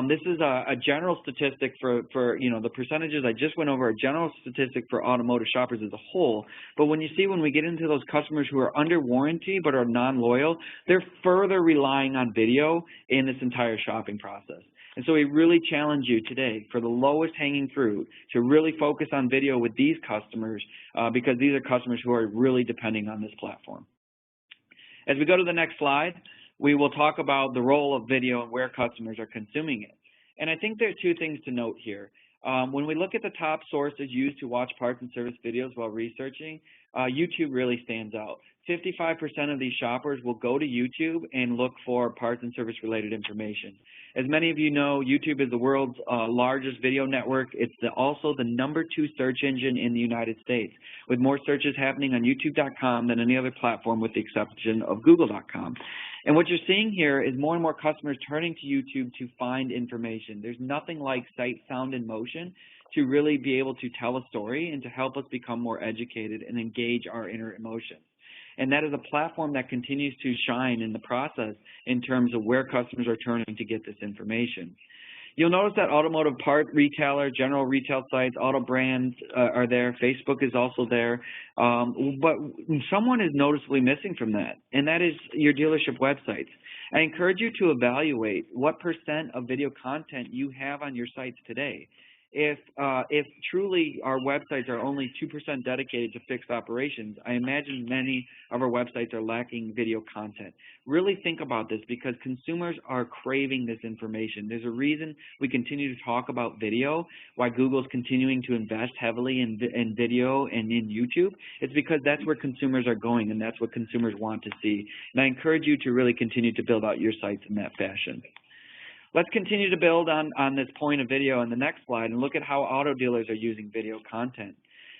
This is a general statistic for the percentages I just went over, a general statistic for automotive shoppers as a whole. But when we get into those customers who are under warranty but are non-loyal, they're further relying on video in this entire shopping process. And so we really challenge you today for the lowest hanging fruit to really focus on video with these customers because these are customers who are really depending on this platform. As we go to the next slide, we will talk about the role of video and where customers are consuming it. And I think there are two things to note here. When we look at the top sources used to watch parts and service videos while researching, YouTube really stands out. 55% of these shoppers will go to YouTube and look for parts and service related information. As many of you know, YouTube is the world's largest video network. It's also the #2 search engine in the United States, with more searches happening on YouTube.com than any other platform with the exception of Google.com. And what you're seeing here is more and more customers turning to YouTube to find information. There's nothing like sight, sound, and motion to really be able to tell a story and to help us become more educated and engage our inner emotions. And that is a platform that continues to shine in the process in terms of where customers are turning to get this information. You'll notice that automotive part retailer, general retail sites, auto brands are there. Facebook is also there. But someone is noticeably missing from that, and that is your dealership websites. I encourage you to evaluate what % of video content you have on your sites today. If truly our websites are only 2% dedicated to fixed operations, I imagine many of our websites are lacking video content. Really think about this because consumers are craving this information. There's a reason we continue to talk about video, why Google's continuing to invest heavily in video and in YouTube. It's because that's where consumers are going and that's what consumers want to see. And I encourage you to really continue to build out your sites in that fashion. Let's continue to build on this point of video in the next slide and look at how auto dealers are using video content.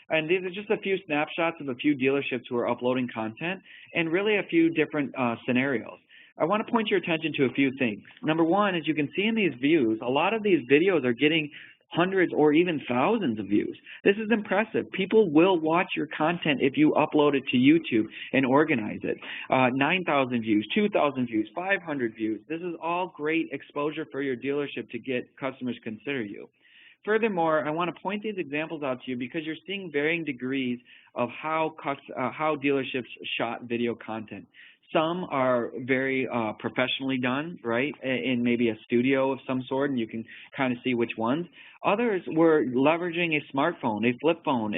And these are just a few snapshots of a few dealerships who are uploading content and really a few different scenarios. I want to point your attention to a few things. Number one, as you can see in these views, a lot of these videos are getting hundreds or even thousands of views. This is impressive. People will watch your content if you upload it to YouTube and organize it. 9,000 views, 2,000 views, 500 views. This is all great exposure for your dealership to get customers consider you. Furthermore, I want to point these examples out to you because you're seeing varying degrees of how dealerships shot video content. Some are very professionally done, right, in maybe a studio of some sort, and you can kind of see which ones. Others were leveraging a smartphone, a flip phone,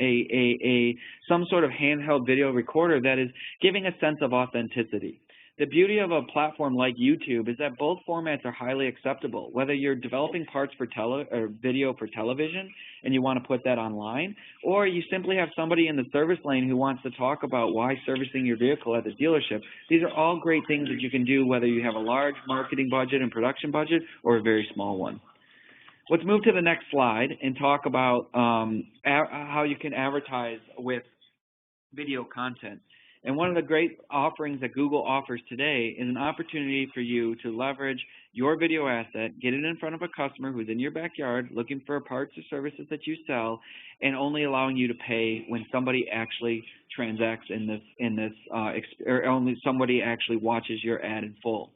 some sort of handheld video recorder that is giving a sense of authenticity. The beauty of a platform like YouTube is that both formats are highly acceptable. Whether you're developing parts for video for television and you want to put that online, or you simply have somebody in the service lane who wants to talk about why servicing your vehicle at the dealership, these are all great things that you can do whether you have a large marketing budget and production budget or a very small one. Let's move to the next slide and talk about how you can advertise with video content. And one of the great offerings that Google offers today is an opportunity for you to leverage your video asset, get it in front of a customer who's in your backyard looking for parts or services that you sell, and only allowing you to pay when somebody actually transacts or only somebody actually watches your ad in full.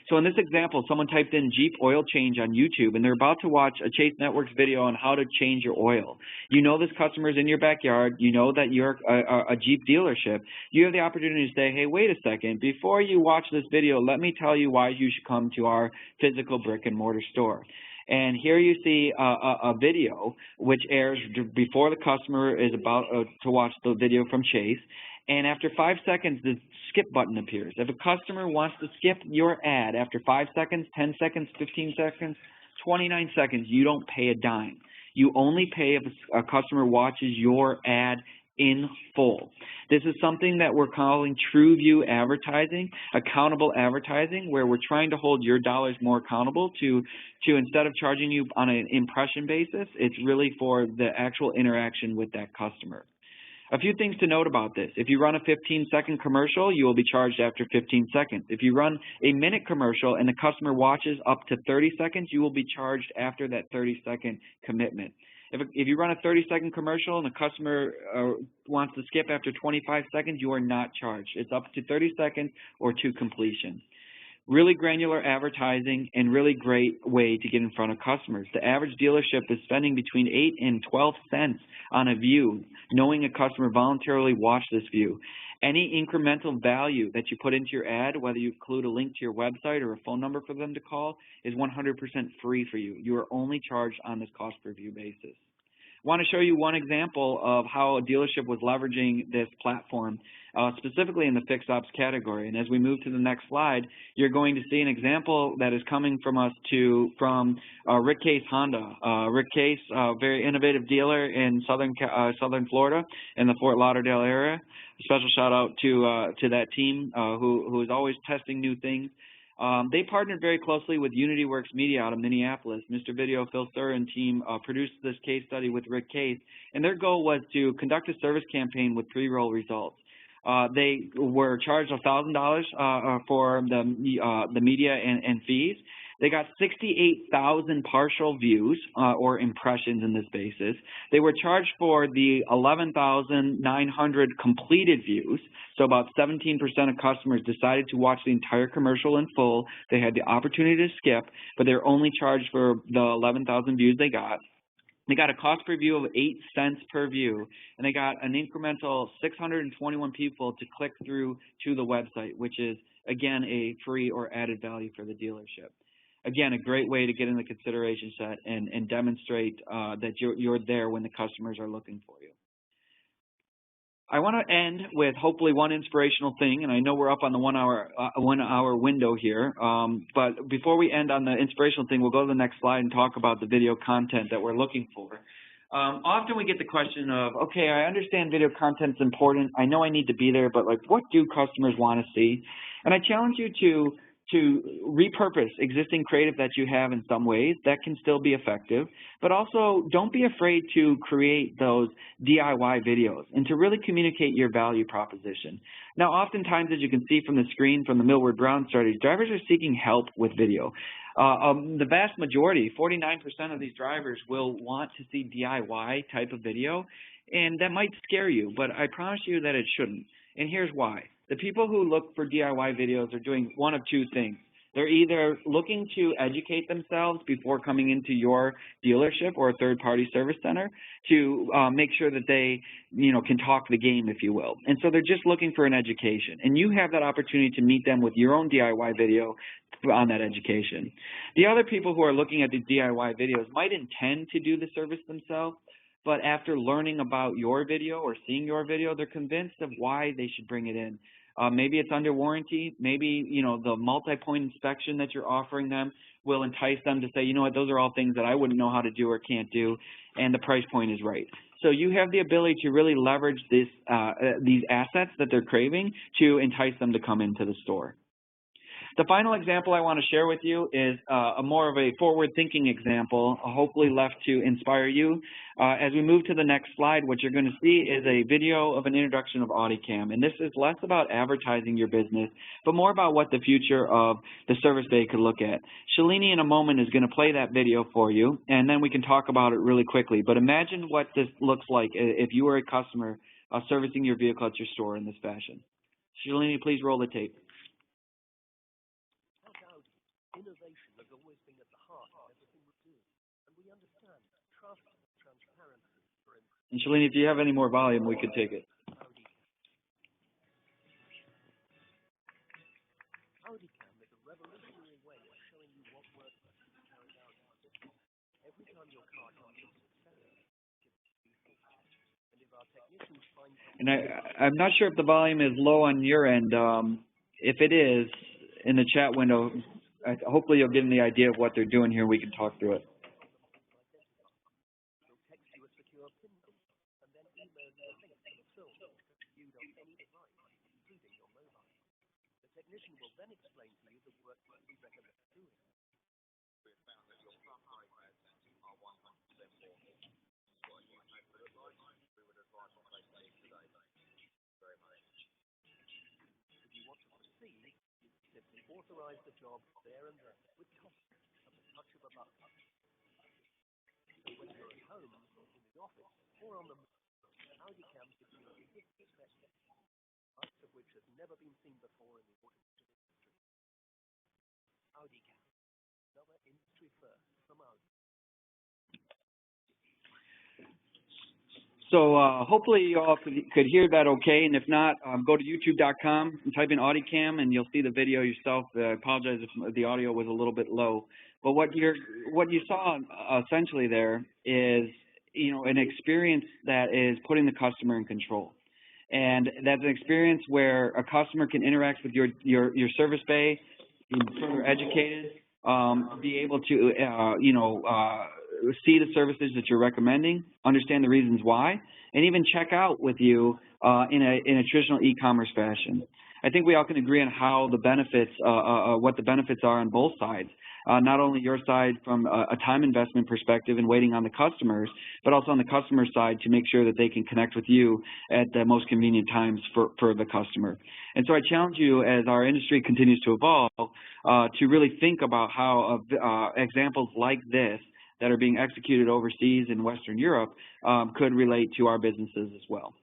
So in this example, someone typed in Jeep oil change on YouTube, and they're about to watch a Chase Networks video on how to change your oil. You know this customer is in your backyard. You know that you're a Jeep dealership. You have the opportunity to say, hey, wait a second. Before you watch this video, let me tell you why you should come to our physical brick-and-mortar store. And here you see a video which airs before the customer is about to watch the video from Chase. And after 5 seconds, the skip button appears. If a customer wants to skip your ad after 5 seconds, 10 seconds, 15 seconds, 29 seconds, you don't pay a dime. You only pay if a customer watches your ad in full. This is something that we're calling true view advertising, accountable advertising, where we're trying to hold your dollars more accountable to instead of charging you on an impression basis, it's really for the actual interaction with that customer. A few things to note about this. If you run a 15-second commercial, you will be charged after 15 seconds. If you run a minute commercial and the customer watches up to 30 seconds, you will be charged after that 30-second commitment. If you run a 30-second commercial and the customer wants to skip after 25 seconds, you are not charged. It's up to 30 seconds or to completion. Really granular advertising and really great way to get in front of customers. The average dealership is spending between 8 and 12 cents on a view, knowing a customer voluntarily watched this view. Any incremental value that you put into your ad, whether you include a link to your website or a phone number for them to call, is 100% free for you. You are only charged on this cost per view basis. I want to show you one example of how a dealership was leveraging this platform, specifically in the fixed ops category. And as we move to the next slide, you're going to see an example that is coming from us from Rick Case Honda. Rick Case, a very innovative dealer in southern Florida, in the Fort Lauderdale area. A special shout out to that team who is always testing new things. They partnered very closely with UnityWorks Media out of Minneapolis. Mr. Video, Phil Thur, and team produced this case study with Rick Case, and their goal was to conduct a service campaign with pre-roll results. They were charged $1,000 for the media and fees. They got 68,000 partial views or impressions in this basis. They were charged for the 11,900 completed views. So about 17% of customers decided to watch the entire commercial in full. They had the opportunity to skip, but they're only charged for the 11,000 views they got. They got a cost per view of 8 cents per view, and they got an incremental 621 people to click through to the website, which is, again, a free or added value for the dealership. Again, a great way to get in the consideration set and demonstrate that you're there when the customers are looking for you. I want to end with hopefully one inspirational thing, and I know we're up on the 1 hour window here, but before we end on the inspirational thing, we'll go to the next slide and talk about the video content that we're looking for. Often we get the question of, okay, I understand video content's important. I know I need to be there, but like, what do customers want to see? And I challenge you to repurpose existing creative that you have in some ways that can still be effective, but also don't be afraid to create those DIY videos and to really communicate your value proposition. Now, oftentimes, as you can see from the screen from the Millward Brown studies, drivers are seeking help with video. The vast majority, 49% of these drivers will want to see DIY type of video, and that might scare you, but I promise you that it shouldn't. And here's why. The people who look for DIY videos are doing one of two things. They're either looking to educate themselves before coming into your dealership or a third-party service center to make sure that they, can talk the game, if you will. And so they're just looking for an education. And you have that opportunity to meet them with your own DIY video on that education. The other people who are looking at these DIY videos might intend to do the service themselves, but after learning about your video or seeing your video, they're convinced of why they should bring it in. Maybe it's under warranty. Maybe, the multi-point inspection that you're offering them will entice them to say, you know what, those are all things that I wouldn't know how to do or can't do, and the price point is right. So you have the ability to really leverage these assets that they're craving to entice them to come into the store. The final example I want to share with you is a more of a forward-thinking example, hopefully left to inspire you. As we move to the next slide, what you're going to see is a video of an introduction of AudiCam. And this is less about advertising your business, but more about what the future of the service bay could look at. Shalini, in a moment, is going to play that video for you, and then we can talk about it really quickly. But imagine what this looks like if you were a customer servicing your vehicle at your store in this fashion. Shalini, please roll the tape. Innovation has always been at the heart of everything we do, and we understand trust and transparency. For instance, and Shalini, if you have any more volume, we could take it. AudiCam is a revolutionary way of showing you what work must be carried out in the system. Every time your car comes into the center, and if our technicians find something... And I'm not sure if the volume is low on your end. If it is, in the chat window, hopefully you'll get the idea of what they're doing here. We can talk through it. They'll text you a secure PIN number and then email you a link to the film that can be viewed on any device, including your mobile. The technician will then explain to you the work that we recommend doing. We have found that your front iPads are 100% more. We would advise replacing it today. see, simply authorize the job there and then with confidence at the touch of a button. So whether you're at home, in the office, or on the move, AudiCam gives you a vivid perspective, much of which has never been seen before in the automotive industry. AudiCam, another industry first from Audi. So hopefully you all could hear that okay, and if not, go to youtube.com and type in AudiCam, and you'll see the video yourself. I apologize if the audio was a little bit low. But what you saw essentially there is, an experience that is putting the customer in control. And that's an experience where a customer can interact with your service bay, be further educated, be able to, see the services that you're recommending, understand the reasons why, and even check out with you in a traditional e-commerce fashion. I think we all can agree on how the benefits, what the benefits are on both sides. Not only your side from a time investment perspective and waiting on the customers, but also on the customer side to make sure that they can connect with you at the most convenient times for the customer. And so I challenge you, as our industry continues to evolve, to really think about how examples like this that are being executed overseas in Western Europe could relate to our businesses as well.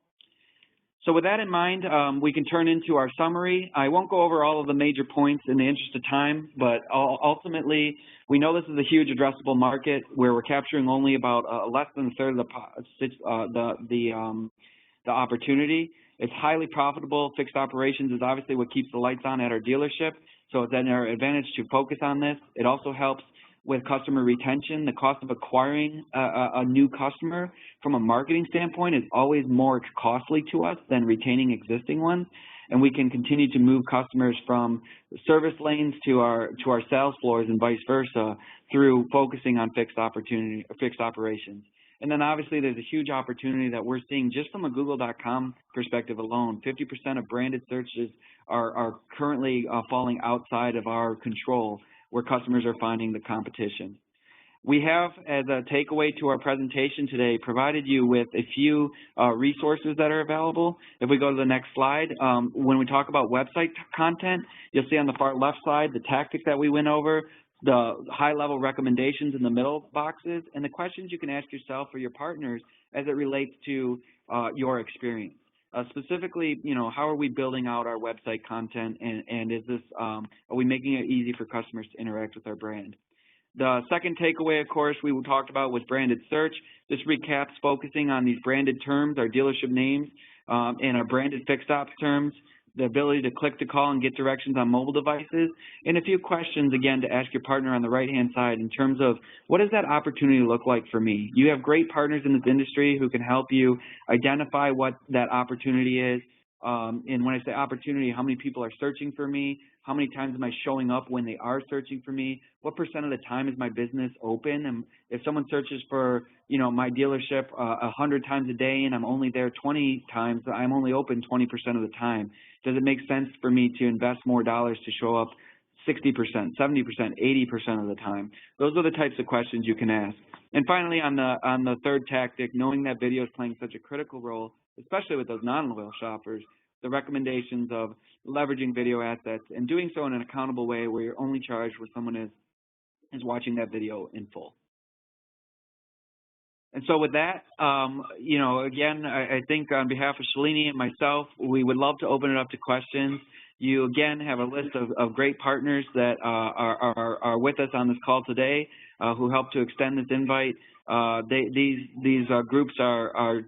So with that in mind, we can turn into our summary. I won't go over all of the major points in the interest of time, but ultimately, we know this is a huge addressable market where we're capturing only about less than a third of the opportunity. It's highly profitable. Fixed operations is obviously what keeps the lights on at our dealership, so it's an advantage to focus on this. It also helps with customer retention. The cost of acquiring a new customer from a marketing standpoint is always more costly to us than retaining existing ones, and we can continue to move customers from service lanes to our sales floors and vice versa through focusing on fixed operations. And then obviously there's a huge opportunity that we're seeing just from a Google.com perspective alone. 50% of branded searches are currently falling outside of our control, where customers are finding the competition. We have, as a takeaway to our presentation today, provided you with a few resources that are available. If we go to the next slide, when we talk about website content, you'll see on the far left side the tactics that we went over, the high-level recommendations in the middle boxes, and the questions you can ask yourself or your partners as it relates to your experience. Specifically, how are we building out our website content, and is this, are we making it easy for customers to interact with our brand? The second takeaway, of course, we talked about was branded search. This recaps focusing on these branded terms, our dealership names, and our branded fixed ops terms, the ability to click to call and get directions on mobile devices, and a few questions, again, to ask your partner on the right-hand side in terms of what does that opportunity look like for me? You have great partners in this industry who can help you identify what that opportunity is. And when I say opportunity, how many people are searching for me? How many times am I showing up when they are searching for me? What % of the time is my business open? And if someone searches for, my dealership 100 times a day and I'm only there 20 times, I'm only open 20% of the time. Does it make sense for me to invest more dollars to show up 60%, 70%, 80% of the time? Those are the types of questions you can ask. And finally, on the third tactic, knowing that video is playing such a critical role, especially with those non-loyal shoppers, the recommendations of leveraging video assets and doing so in an accountable way where you're only charged when someone is watching that video in full. And so with that, again, I think on behalf of Shalini and myself, we would love to open it up to questions. You, again, have a list of great partners that are with us on this call today who helped to extend this invite. These groups are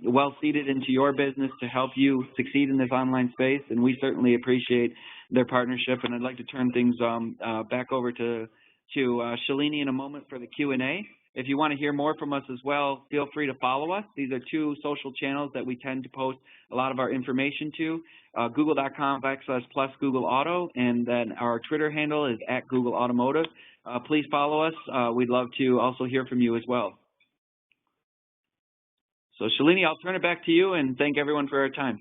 well seated into your business to help you succeed in this online space, and we certainly appreciate their partnership. And I'd like to turn things back over to Shalini in a moment for the Q&A. If you want to hear more from us as well, feel free to follow us. These are two social channels that we tend to post a lot of our information to, google.com/Google Auto, and then our Twitter handle is @Google Automotive. Please follow us. We'd love to also hear from you as well. So, Shalini, I'll turn it back to you, and thank everyone for our time.